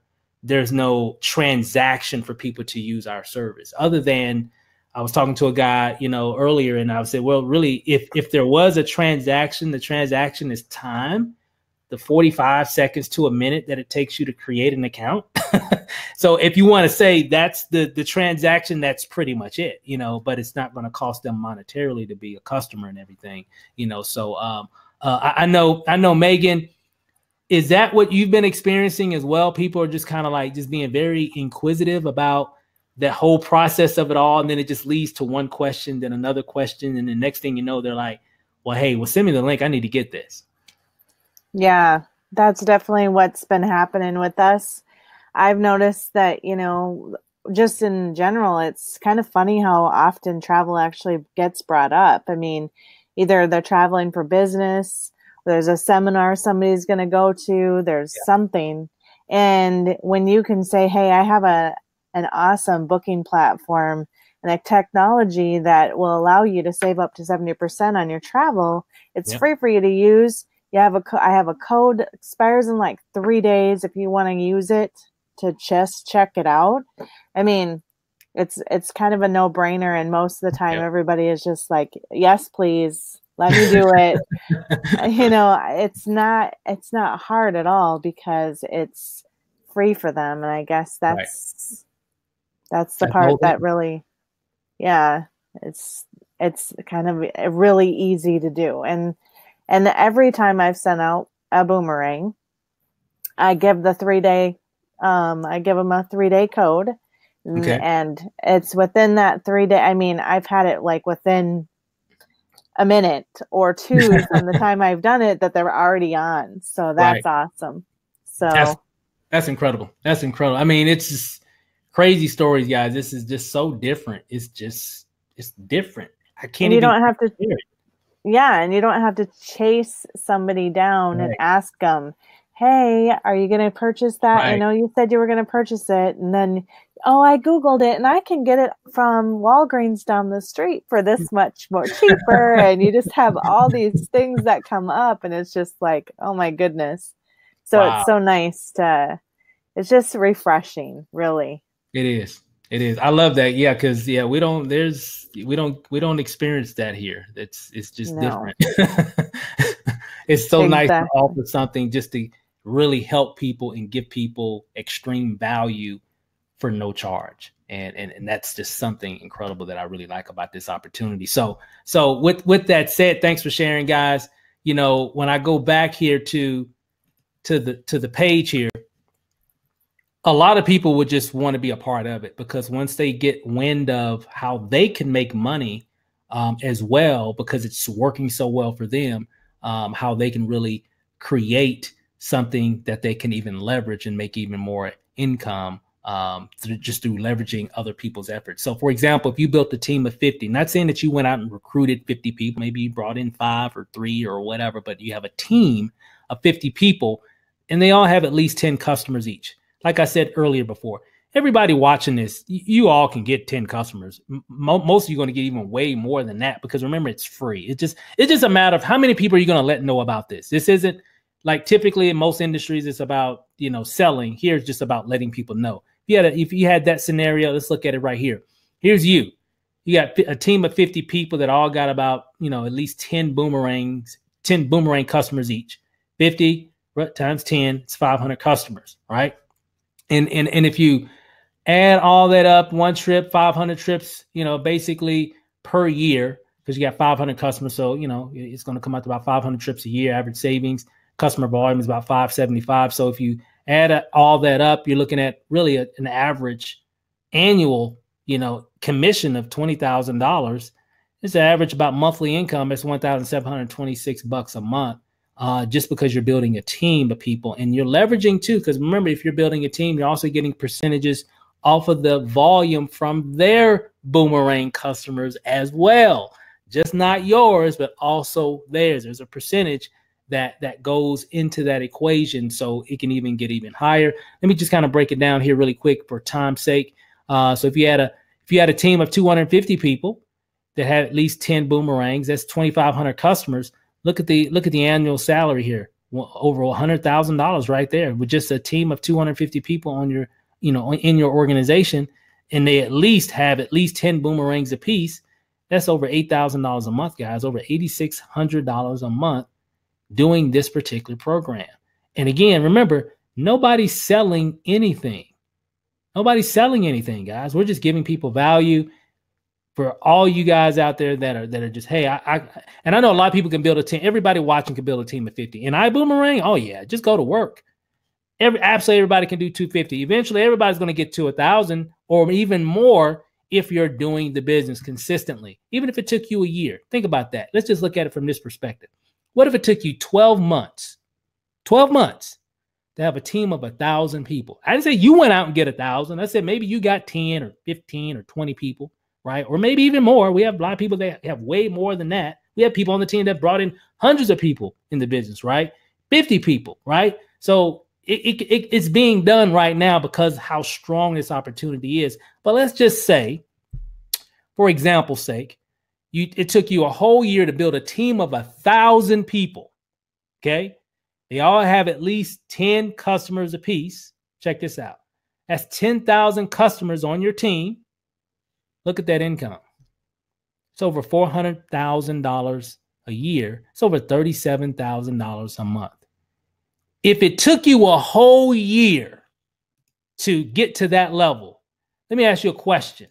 transaction for people to use our service other than I was talking to a guy, earlier, and I said, well, really, if there was a transaction, the transaction is time, the 45 seconds to a minute that it takes you to create an account. So if you want to say that's the transaction, that's pretty much it, but it's not going to cost them monetarily to be a customer and everything, So I know, Megan, is that what you've been experiencing as well? People are just kind of like just being very inquisitive about that whole process of it all. And then it just leads to one question, then another question. And the next thing you know, they're like, well, hey, send me the link. I need to get this. Yeah, that's definitely what's been happening with us. I've noticed that, just in general, it's kind of funny how often travel actually gets brought up. I mean, either they're traveling for business, there's a seminar somebody's going to go to, there's something. And when you can say, hey, I have an awesome booking platform and a technology that will allow you to save up to 70% on your travel, it's free for you to use. I have a code, expires in like 3 days if you want to use it to just check it out. I mean, it's kind of a no-brainer, and most of the time everybody is just like, yes, please, let me do it. It's not hard at all because it's free for them. And I guess that's the part that really, it's kind of really easy to do. And every time I've sent out a boomerang, I give the 3-day, I give them a 3-day code. Okay. And it's within that 3 day. I mean, I've had it like within a minute or two from the time I've done it that they're already on. So that's awesome. So that's incredible. That's incredible. I mean, it's just crazy stories, guys. This is just so different. It's different. I can't. You don't have to. Yeah, and you don't have to chase somebody down and ask them, hey, are you going to purchase that? I know you said you were going to purchase it. And then, I Googled it and I can get it from Walgreens down the street for this much more cheaper. And you just have all these things that come up and it's just like, oh my goodness. So it's so nice it's just refreshing, really. It is. It is. I love that. Yeah. Cause we don't experience that here. It's just different. It's so nice to offer something just to really help people and give people extreme value for no charge. And that's just something incredible that I really like about this opportunity. So with that said, thanks for sharing, guys. When I go back here to the page here, a lot of people would just want to be a part of it because once they get wind of how they can make money as well, because it's working so well for them, how they can really create something that they can even leverage and make even more income through leveraging other people's efforts. So for example, if you built a team of 50, not saying that you went out and recruited 50 people, maybe you brought in 5 or 3 or whatever, but you have a team of 50 people and they all have at least 10 customers each. Like I said earlier before, everybody watching this, you all can get 10 customers. Most of you are going to get even way more than that because remember, it's free. It's just a matter of how many people are you going to let know about this. This isn't like typically in most industries, it's about, selling. Here it's just about letting people know. If you had that scenario, let's look at it right here. Here's you. You got a team of 50 people that all got about, at least 10 boomerang customers each. 50 times 10, it's 500 customers, right? And if you add all that up, one trip, 500 trips, basically per year, because you got 500 customers. So, it's going to come out to about 500 trips a year. Average savings, customer volume is about 575. So if you add all that up, you're looking at really an average annual, commission of $20,000. It's an average about monthly income. It's $1,726 a month, just because you're building a team of people and you're leveraging too. Because remember, if you're building a team, you're also getting percentages off of the volume from their boomerang customers as well. Just not yours, but also theirs. There's a percentage that goes into that equation, so it can even get even higher. Let me just kind of break it down here really quick for time's sake. So if you had a team of 250 people that had at least 10 boomerangs, that's 2,500 customers. Look at the annual salary here, over $100,000 right there, with just a team of 250 people on your, in your organization, and they at least have at least 10 boomerangs apiece. That's over $8,000 a month, guys, over $8,600 a month doing this particular program. And again, remember, nobody's selling anything. Nobody's selling anything, guys. We're just giving people value. For all you guys out there that are just, hey, and I know a lot of people can build a team. Everybody watching can build a team of 50. And iBuumerang, oh yeah, just go to work. Absolutely everybody can do 250. Eventually, everybody's going to get to 1,000 or even more if you're doing the business consistently, even if it took you a year. Think about that. Let's just look at it from this perspective. What if it took you 12 months to have a team of 1,000 people? I didn't say you went out and get 1,000. I said maybe you got 10 or 15 or 20 people, right? Or maybe even more. We have a lot of people that have way more than that. We have people on the team that brought in hundreds of people in the business, right? 50 people, right? So it's being done right now because how strong this opportunity is. But let's just say, for example's sake, it took you a whole year to build a team of 1,000 people, okay? They all have at least 10 customers apiece. Check this out. That's 10,000 customers on your team. Look at that income. It's over $400,000 a year. It's over $37,000 a month. If it took you a whole year to get to that level, let me ask you a question.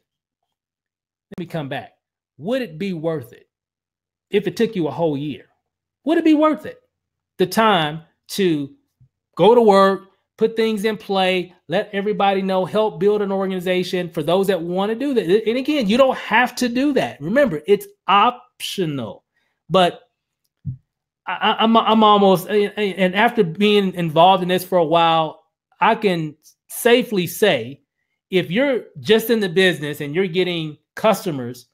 Let me come back. Would it be worth it if it took you a whole year? Would it be worth it? The time to go to work, put things in play, let everybody know, help build an organization for those that want to do that. And again, you don't have to do that. Remember, it's optional. But I'm almost, and after being involved in this for a while, I can safely say, if you're just in the business and you're getting customers,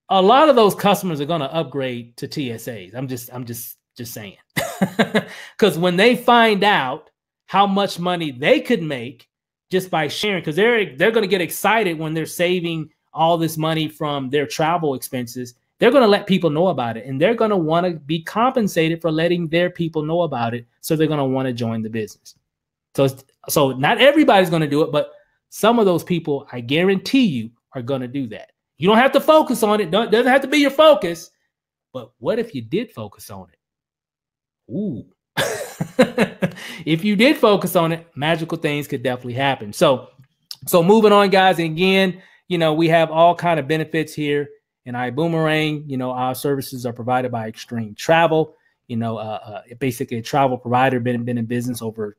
a lot of those customers are going to upgrade to TSAs. I'm just saying, because when they find out how much money they could make just by sharing, because they're going to get excited when they're saving all this money from their travel expenses. They're going to let people know about it, and they're going to want to be compensated for letting their people know about it. So they're going to want to join the business. So not everybody's going to do it, but some of those people, I guarantee you, are going to do that. You don't have to focus on it. Doesn't have to be your focus. But what if you did focus on it? Ooh. If you did focus on it, magical things could definitely happen. So moving on, guys. And again, we have all kind of benefits here in iBuumerang. Our services are provided by Extreme Travel. Basically a travel provider, been in business over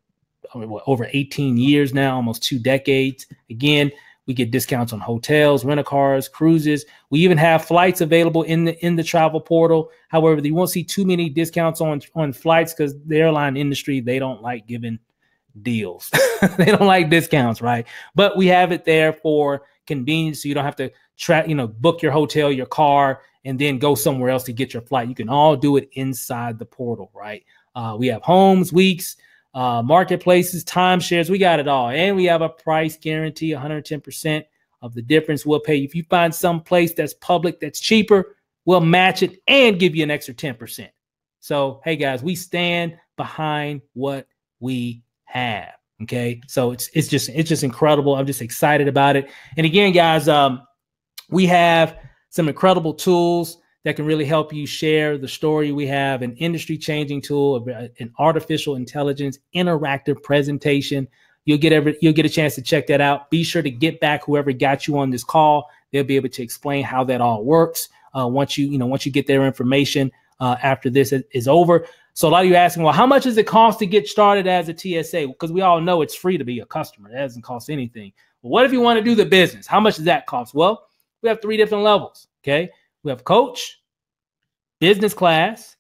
18 years now, almost 2 decades. Again, we get discounts on hotels, rent-a-cars, cruises. We even have flights available in the travel portal. However, you won't see too many discounts on flights because the airline industry, they don't like giving deals. They don't like discounts, right? But we have it there for convenience, so you don't have to book your hotel, your car, and then go somewhere else to get your flight. You can all do it inside the portal, right? We have homes, weeks, marketplaces, timeshares. We got it all. And we have a price guarantee, 110% of the difference we'll pay. If you find some place that's public that's cheaper, we'll match it and give you an extra 10%. So, hey guys, we stand behind what we have. Okay. So it's just incredible. I'm just excited about it. And again, guys, we have some incredible tools that can really help you share the story. We have an industry-changing tool, an artificial intelligence interactive presentation. You'll get a chance to check that out. Be sure to get back whoever got you on this call. They'll be able to explain how that all works once you get their information after this is over. So a lot of you asking, well, how much does it cost to get started as a TSA? Because we all know it's free to be a customer. It doesn't cost anything. But what if you want to do the business? How much does that cost? Well, we have 3 different levels. Okay. We have coach, business class,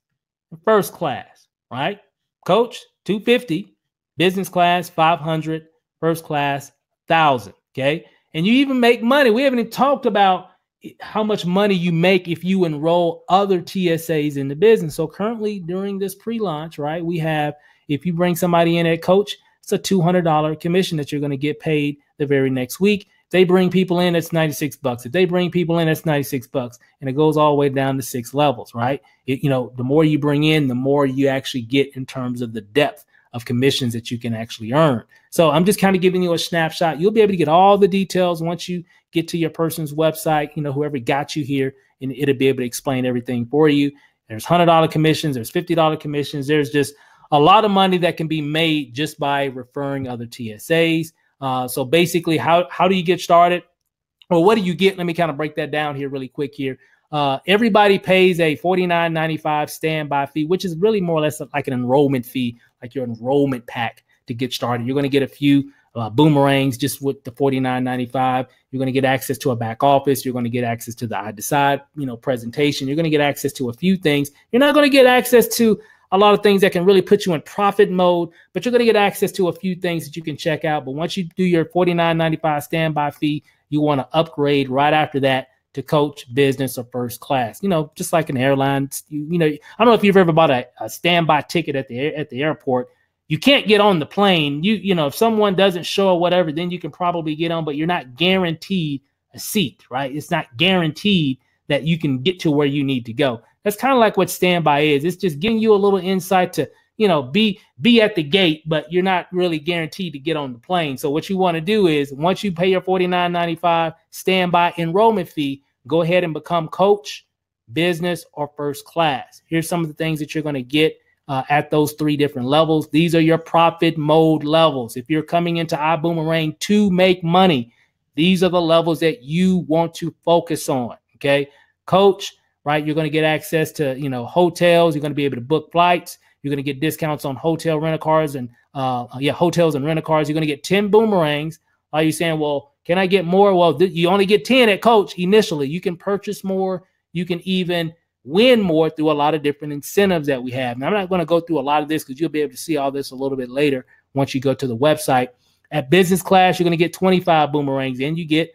and first class, right? Coach, $250, business class, $500, first class, $1,000, okay? And you even make money. We haven't even talked about how much money you make if you enroll other TSAs in the business. So currently during this pre-launch, right, we have, if you bring somebody in at coach, it's a $200 commission that you're going to get paid the very next week. If they bring people in, it's $96. If they bring people in, it's $96. And it goes all the way down to 6 levels, right? The more you bring in, the more you actually get in terms of the depth of commissions that you can actually earn. So I'm just kind of giving you a snapshot. You'll be able to get all the details once you get to your person's website, whoever got you here, and it'll be able to explain everything for you. There's $100 commissions, there's $50 commissions. There's just a lot of money that can be made just by referring other TSAs. So basically, how do you get started? Or what do you get? Let me kind of break that down here really quick here. Everybody pays a $49.95 standby fee, which is really more or less like an enrollment fee, like your enrollment pack to get started. You're going to get a few boomerangs just with the $49.95. You're going to get access to a back office. You're going to get access to the iDecide, presentation. You're going to get access to a few things. You're not going to get access to a lot of things that can really put you in profit mode, but you're going to get access to a few things that you can check out. But once you do your $49.95 standby fee, you want to upgrade right after that to coach, business, or first class. Just like an airline. I don't know if you've ever bought a standby ticket at the airport. You can't get on the plane. If someone doesn't show or whatever, then you can probably get on, but you're not guaranteed a seat, right? It's not guaranteed that you can get to where you need to go. That's kind of like what standby is. It's just giving you a little insight to, be at the gate, but you're not really guaranteed to get on the plane. So what you want to do is once you pay your $49.95 standby enrollment fee, go ahead and become coach, business, or first class. Here's some of the things that you're going to get at those 3 different levels. These are your profit mode levels. If you're coming into iBuumerang to make money, these are the levels that you want to focus on. Okay. Coach, right? You're going to get access to, hotels. You're going to be able to book flights. You're going to get discounts on hotel rental cars and hotels and rental cars. You're going to get 10 boomerangs. Are you saying, well, can I get more? Well, you only get 10 at coach initially. You can purchase more. You can even win more through a lot of different incentives that we have. Now, I'm not going to go through a lot of this because you'll be able to see all this a little bit later once you go to the website. At business class, you're going to get 25 boomerangs, and you get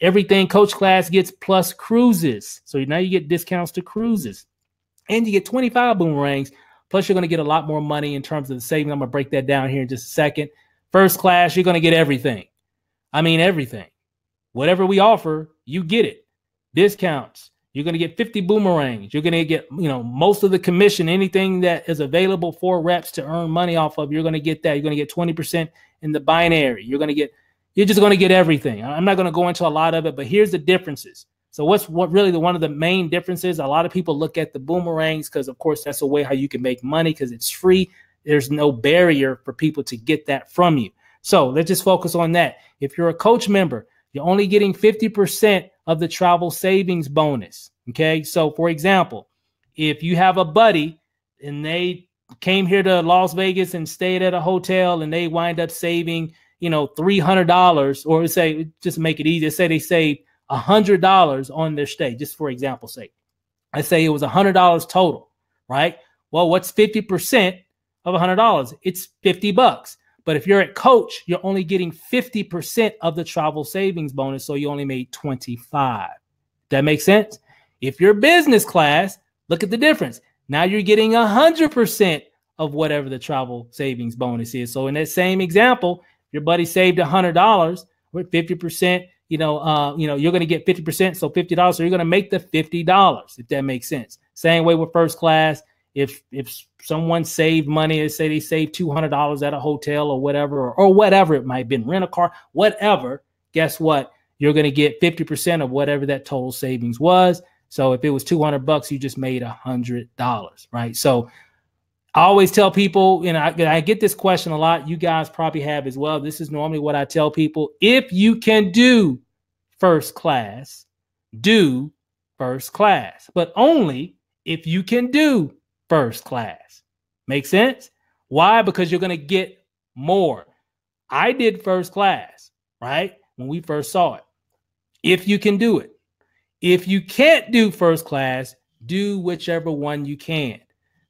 everything coach class gets plus cruises. So now you get discounts to cruises, and you get 25 boomerangs. Plus, you're going to get a lot more money in terms of the savings. I'm going to break that down here in just a second. First class, you're going to get everything. I mean, everything. Whatever we offer, you get it. Discounts. You're going to get 50 boomerangs. You're going to get, most of the commission, anything that is available for reps to earn money off of, you're going to get that. You're going to get 20% in the binary. You're just going to get everything. I'm not going to go into a lot of it, but here's the differences. So what really one of the main differences, a lot of people look at the boomerangs because, of course, that's a way how you can make money because it's free. There's no barrier for people to get that from you. So let's just focus on that. If you're a coach member, you're only getting 50% of the travel savings bonus. Okay. So for example, if you have a buddy and they came here to Las Vegas and stayed at a hotel and they wind up saving, $300, or say, just make it easy. Say they saved $100 on their stay, just for example's sake. I say it was $100 total, right? Well, what's 50% of $100? It's $50. But if you're at coach, you're only getting 50% of the travel savings bonus. So you only made 25. That makes sense? If you're business class, look at the difference. Now you're getting 100% of whatever the travel savings bonus is. So in that same example, your buddy saved $100 with 50%, you're going to get 50%. So $50. So you're going to make the $50, if that makes sense. Same way with first class. If someone saved money, say they saved $200 at a hotel or whatever, or whatever it might have been, rent a car, whatever, guess what? You're going to get 50% of whatever that total savings was. So if it was $200, you just made $100, right? So I always tell people, I get this question a lot. You guys probably have as well. This is normally what I tell people. If you can do first class, do first class, but only if you can do first class. Make sense? Why? Because you're going to get more. I did first class, right? When we first saw it. If you can do it. If you can't do first class, do whichever one you can.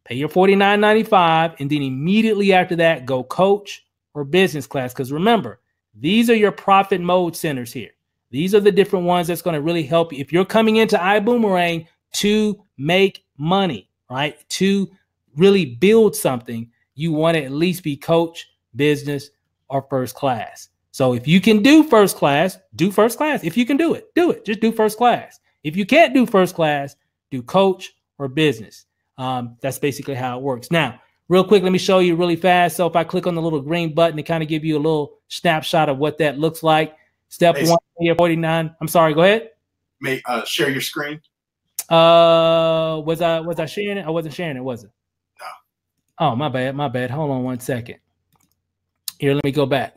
Pay your $49.95, and then immediately after that, go coach or business class. Because remember, these are your profit mode centers here. These are the different ones that's going to really help you. If you're coming into iBuumerang to make money, right, to really build something, you want to at least be coach, business, or first class. So if you can do first class, do first class. If you can do it, do it. Just do first class. If you can't do first class, do coach or business. That's basically how it works. Now, real quick, let me show you really fast. So if I click on the little green button to kind of give you a little snapshot of what that looks like. Step one, 49. I'm sorry, go ahead. May share your screen. Was I sharing it? I wasn't sharing it, was it? No. Oh, my bad. Hold on one second. Here, let me go back.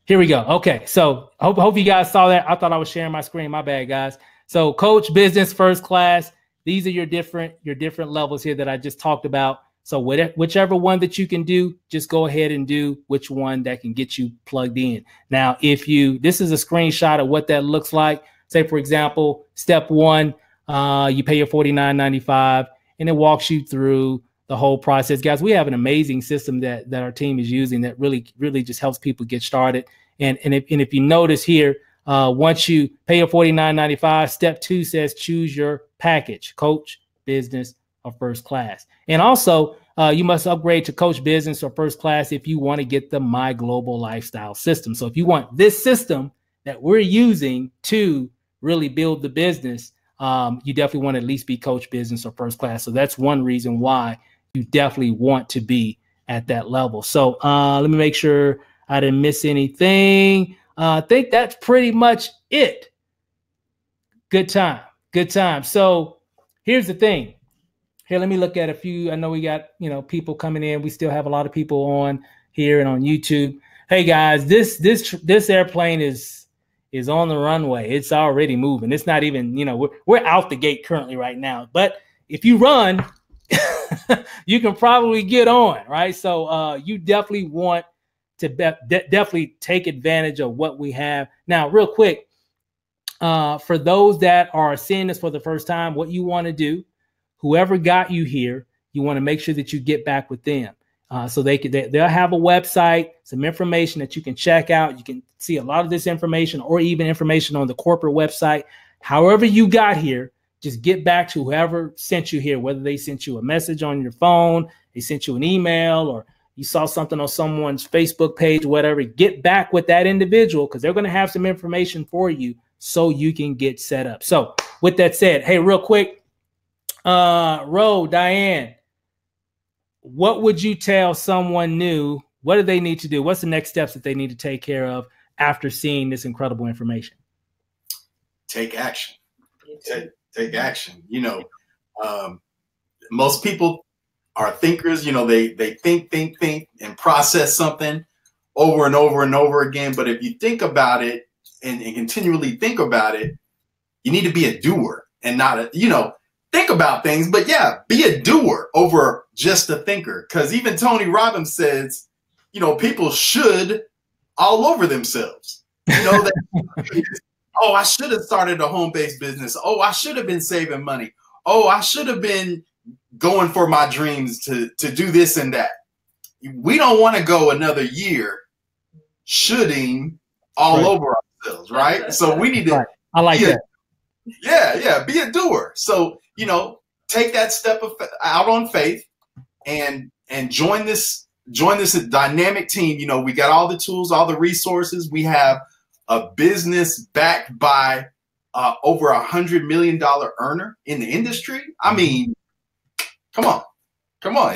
Here we go. Okay, so hope you guys saw that. I thought I was sharing my screen. My bad, guys. So coach, business, first class. These are your different levels here that I just talked about. So whichever one that you can do, just go ahead and do which one that can get you plugged in. Now, this is a screenshot of what that looks like. Say, for example, step one, you pay your $49.95, and it walks you through the whole process. Guys, we have an amazing system that our team is using that really just helps people get started. And if you notice here, once you pay your $49.95, step two says choose your package, coach, business, or first class. And also, you must upgrade to coach, business, or first class if you want to get the My Global Lifestyle system. So if you want this system that we're using to really build the business, you definitely want to at least be coach, business, or first class. So that's one reason why you definitely want to be at that level. So let me make sure I didn't miss anything. I think that's pretty much it. Good time. So here's the thing. Here, let me look at a few. I know we got, people coming in. We still have a lot of people on here and on YouTube. Hey guys, this airplane is on the runway. It's already moving. It's not even, we're out the gate currently right now. But if you run, you can probably get on, right? So you definitely want to definitely take advantage of what we have. Now, real quick, for those that are seeing this for the first time, what you want to do, whoever got you here, you want to make sure that you get back with them. So they'll have a website, some information that you can check out. You can see a lot of this information or even information on the corporate website. However you got here, just get back to whoever sent you here, whether they sent you a message on your phone, they sent you an email, or you saw something on someone's Facebook page, whatever. Get back with that individual because they're going to have some information for you so you can get set up. So with that said, hey, real quick, Diane, what would you tell someone new? What do they need to do? What's the next steps that they need to take care of after seeing this incredible information? Take action. Take action. Most people are thinkers. They think and process something over and over and over again. But if you think about it and continually think about it, you need to be a doer and not think about things, but be a doer over just a thinker. Because even Tony Robbins says, people should all over themselves. Oh, I should have started a home-based business. Oh, I should have been saving money. Oh, I should have been going for my dreams to do this and that. We don't want to go another year shoulding all over ourselves, right? So we need to. Right. I like that. Yeah, be a doer. So take that step out on faith and join this dynamic team. We got all the tools, all the resources. We have a business backed by over $100 million earner in the industry. I mean, come on.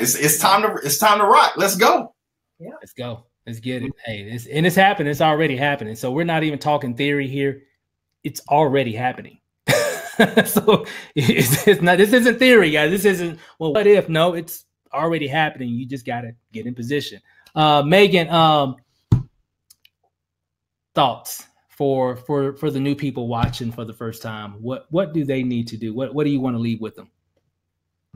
It's time to rock. Let's go. Yeah. Let's go. Let's get it. Hey, it's happening. It's already happening. So we're not even talking theory here. It's already happening. So it's not. This isn't theory, guys. This isn't. Well, what if? No, it's already happening. You just got to get in position. Megan, thoughts for the new people watching for the first time? What do they need to do? What do you want to leave with them?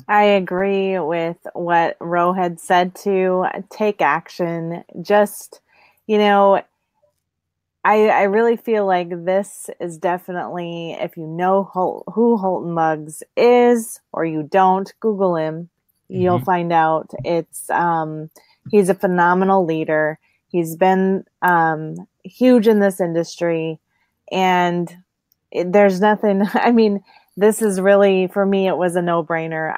I agree with what Ro had said to take action. Just, I really feel like this is definitely, if you know who Holton Muggs is, or you don't, Google him. You'll find out. He's a phenomenal leader. He's been huge in this industry, and there's nothing. I mean, this is really, for me, it was a no-brainer.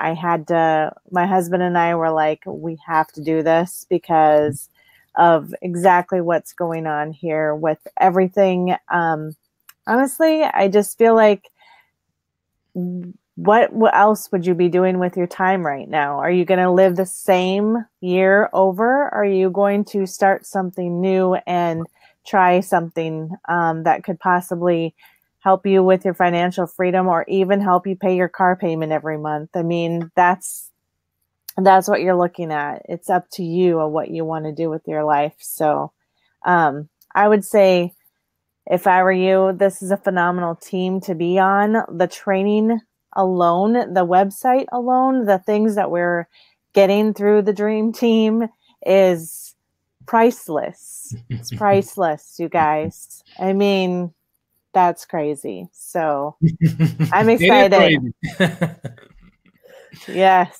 My husband and I were like, we have to do this because of exactly what's going on here with everything. Honestly, I just feel like, what else would you be doing with your time right now? Are you going to live the same year over? Are you going to start something new and try something that could possibly help you with your financial freedom, or even help you pay your car payment every month? I mean, that's what you're looking at. It's up to you on what you want to do with your life. So I would say, if I were you, this is a phenomenal team to be on. The training alone, the website alone, the things that we're getting through the Dream Team is priceless. It's priceless, you guys. I mean, that's crazy. So I'm excited. Yes.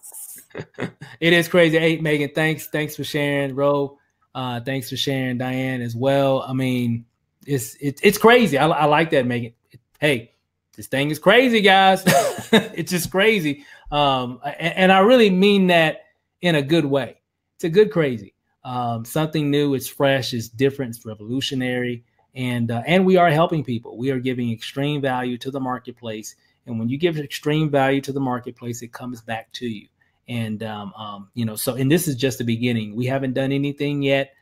It is crazy. Hey, Megan, thanks for sharing. Ro, thanks for sharing. Diane as well. I mean, it's crazy. I like that, Megan. Hey, this thing is crazy, guys. It's just crazy. And I really mean that in a good way. It's a good crazy. Something new. It's fresh. It's different. It's revolutionary. And we are helping people. We are giving extreme value to the marketplace. And when you give extreme value to the marketplace, it comes back to you. And, and this is just the beginning. We haven't done anything yet.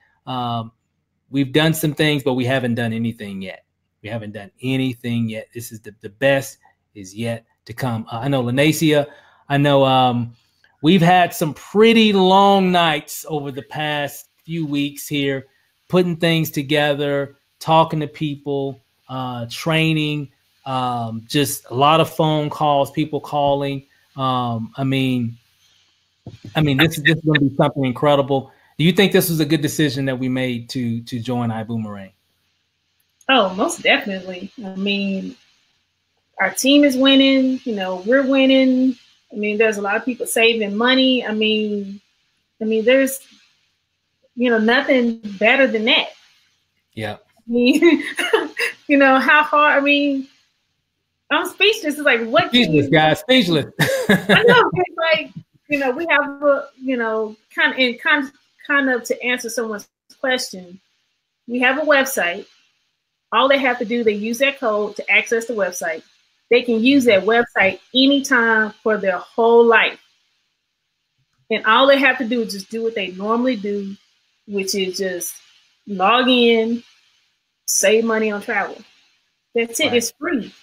We've done some things, but we haven't done anything yet. This is the best is yet to come. I know Lanacia, we've had some pretty long nights over the past few weeks here, putting things together, talking to people, training, just a lot of phone calls, people calling. This is just going to be something incredible. Do you think this was a good decision that we made to join iBuumerang? Oh, most definitely. I mean, our team is winning. We're winning. I mean, there's a lot of people saving money. I mean, there's, nothing better than that. Yeah. I mean, how hard. I mean, I'm speechless. It's like, what? Speechless, guys. Speechless. I know. It's like, we have a, kind of to answer someone's question. We have a website. All they have to do, they use that code to access the website. They can use that website anytime for their whole life. And all they have to do is just do what they normally do, which is just log in, save money on travel. That's it. Right. It's free.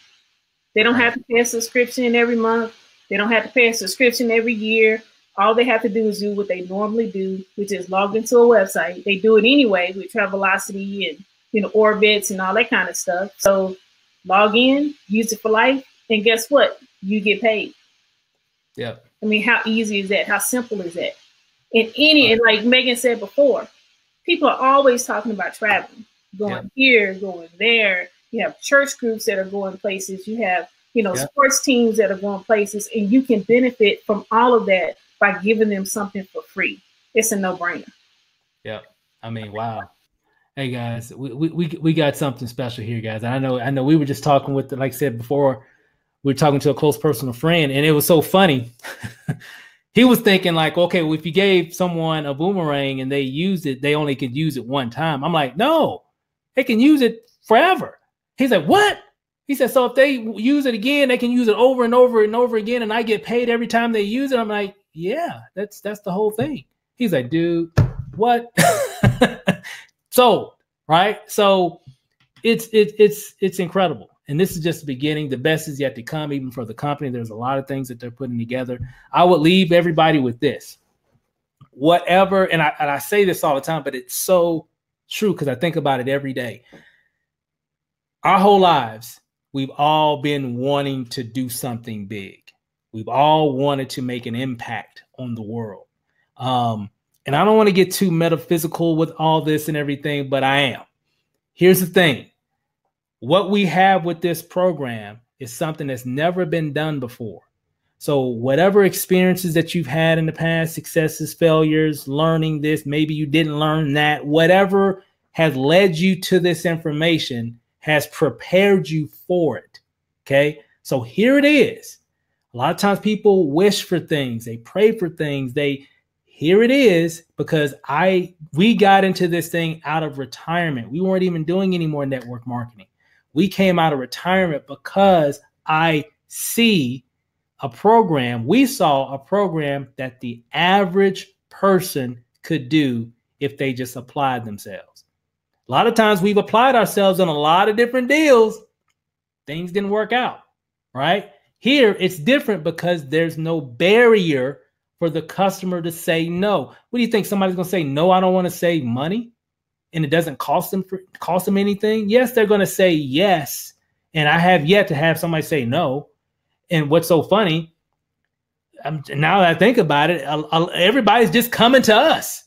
They don't have to pay a subscription every month. They don't have to pay a subscription every year. All they have to do is do what they normally do, which is log into a website. They do it anyway with Travelocity and Orbitz and all that kind of stuff. So log in, use it for life, and guess what? You get paid. Yeah. I mean, how easy is that? How simple is that? And like Megan said before, people are always talking about traveling, going here, going there. You have church groups that are going places. You have, sports teams that are going places, and you can benefit from all of that by giving them something for free. It's a no-brainer. Yeah. I mean, wow. Hey guys, we got something special here, guys. I know we were just talking with, like I said before, we were talking to a close personal friend, and it was so funny. He was thinking like, okay, well, if you gave someone a boomerang and they used it, they only could use it one time. I'm like, no, they can use it forever. He's like, what? He said, so if they use it again, they can use it over and over and over again, and I get paid every time they use it. I'm like, yeah, that's the whole thing. He's like, dude, what? So, right? So it's incredible. And this is just the beginning. The best is yet to come, even for the company. There's a lot of things that they're putting together. I would leave everybody with this. Whatever, and I say this all the time, but it's so true because I think about it every day. Our whole lives, we've all been wanting to do something big. We've all wanted to make an impact on the world. And I don't want to get too metaphysical with all this and everything, but I am. Here's the thing. What we have with this program is something that's never been done before. So whatever experiences that you've had in the past, successes, failures, learning this, maybe you didn't learn that, whatever has led you to this information has prepared you for it. Okay. So here it is. A lot of times people wish for things. They pray for things. Here it is, because we got into this thing out of retirement. We weren't even doing any more network marketing. We came out of retirement because we saw a program that the average person could do if they just applied themselves. A lot of times we've applied ourselves on a lot of different deals. Things didn't work out, right? Here it's different because there's no barrier for the customer to say no. What do you think? Somebody's going to say, no, I don't want to save money, and it doesn't cost them anything? Yes, they're going to say yes. And I have yet to have somebody say no. And what's so funny, now that I think about it, everybody's just coming to us.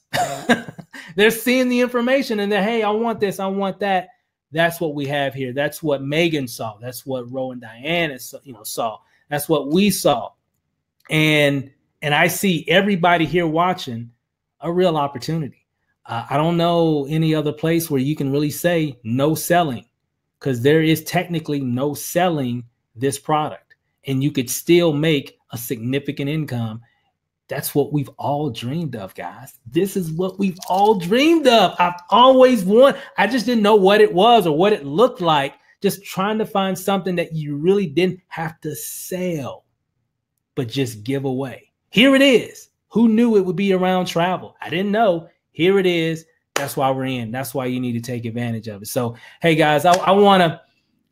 They're seeing the information and they're, hey, I want this, I want that. That's what we have here. That's what Megan saw. That's what Ro and Diane saw. That's what we saw. And I see everybody here watching a real opportunity. I don't know any other place where you can really say no selling, because there is technically no selling this product, and you could still make a significant income. That's what we've all dreamed of, guys. This is what we've all dreamed of. I've always wanted. I just didn't know what it was or what it looked like. Just trying to find something that you really didn't have to sell, but just give away. Here it is. Who knew it would be around travel? I didn't know. Here it is. That's why we're in. That's why you need to take advantage of it. So, hey guys, I want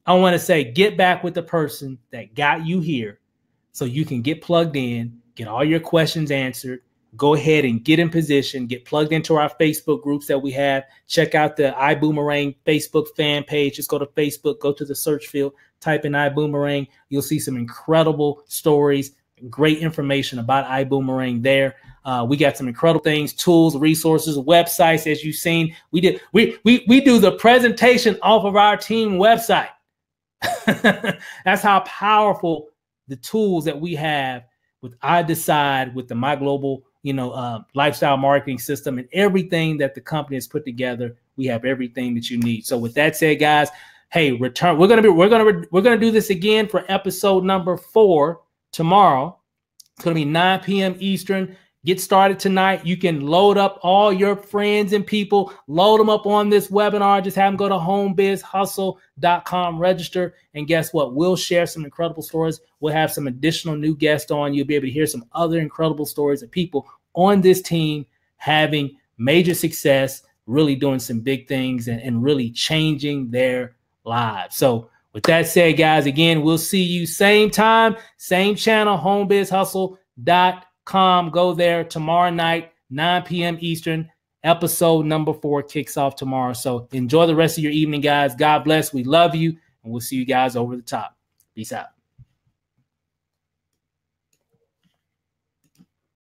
to say, get back with the person that got you here so you can get plugged in, get all your questions answered. Go ahead and get in position, get plugged into our Facebook groups that we have. Check out the iBuumerang Facebook fan page. Just go to Facebook, go to the search field, type in iBuumerang. You'll see some incredible stories, great information about iBuumerang there. We got some incredible things, tools, resources, websites. As you've seen, we do the presentation off of our team website. That's how powerful the tools that we have with iDecide, with the My Global, lifestyle marketing system, and everything that the company has put together. We have everything that you need. So with that said, guys, hey, return. We're gonna do this again for episode number 4 tomorrow. It's gonna be 9 p.m. Eastern. Get started tonight. You can load up all your friends and people, load them up on this webinar. Just have them go to homebizhustle.com, register, and guess what? We'll share some incredible stories. We'll have some additional new guests on. You'll be able to hear some other incredible stories of people on this team having major success, really doing some big things and really changing their lives. So with that said, guys, again, we'll see you same time, same channel, homebizhustle.com. Go there tomorrow night, 9 p.m. Eastern. Episode number 4 kicks off tomorrow. So enjoy the rest of your evening, guys. God bless. We love you, and we'll see you guys over the top. Peace out.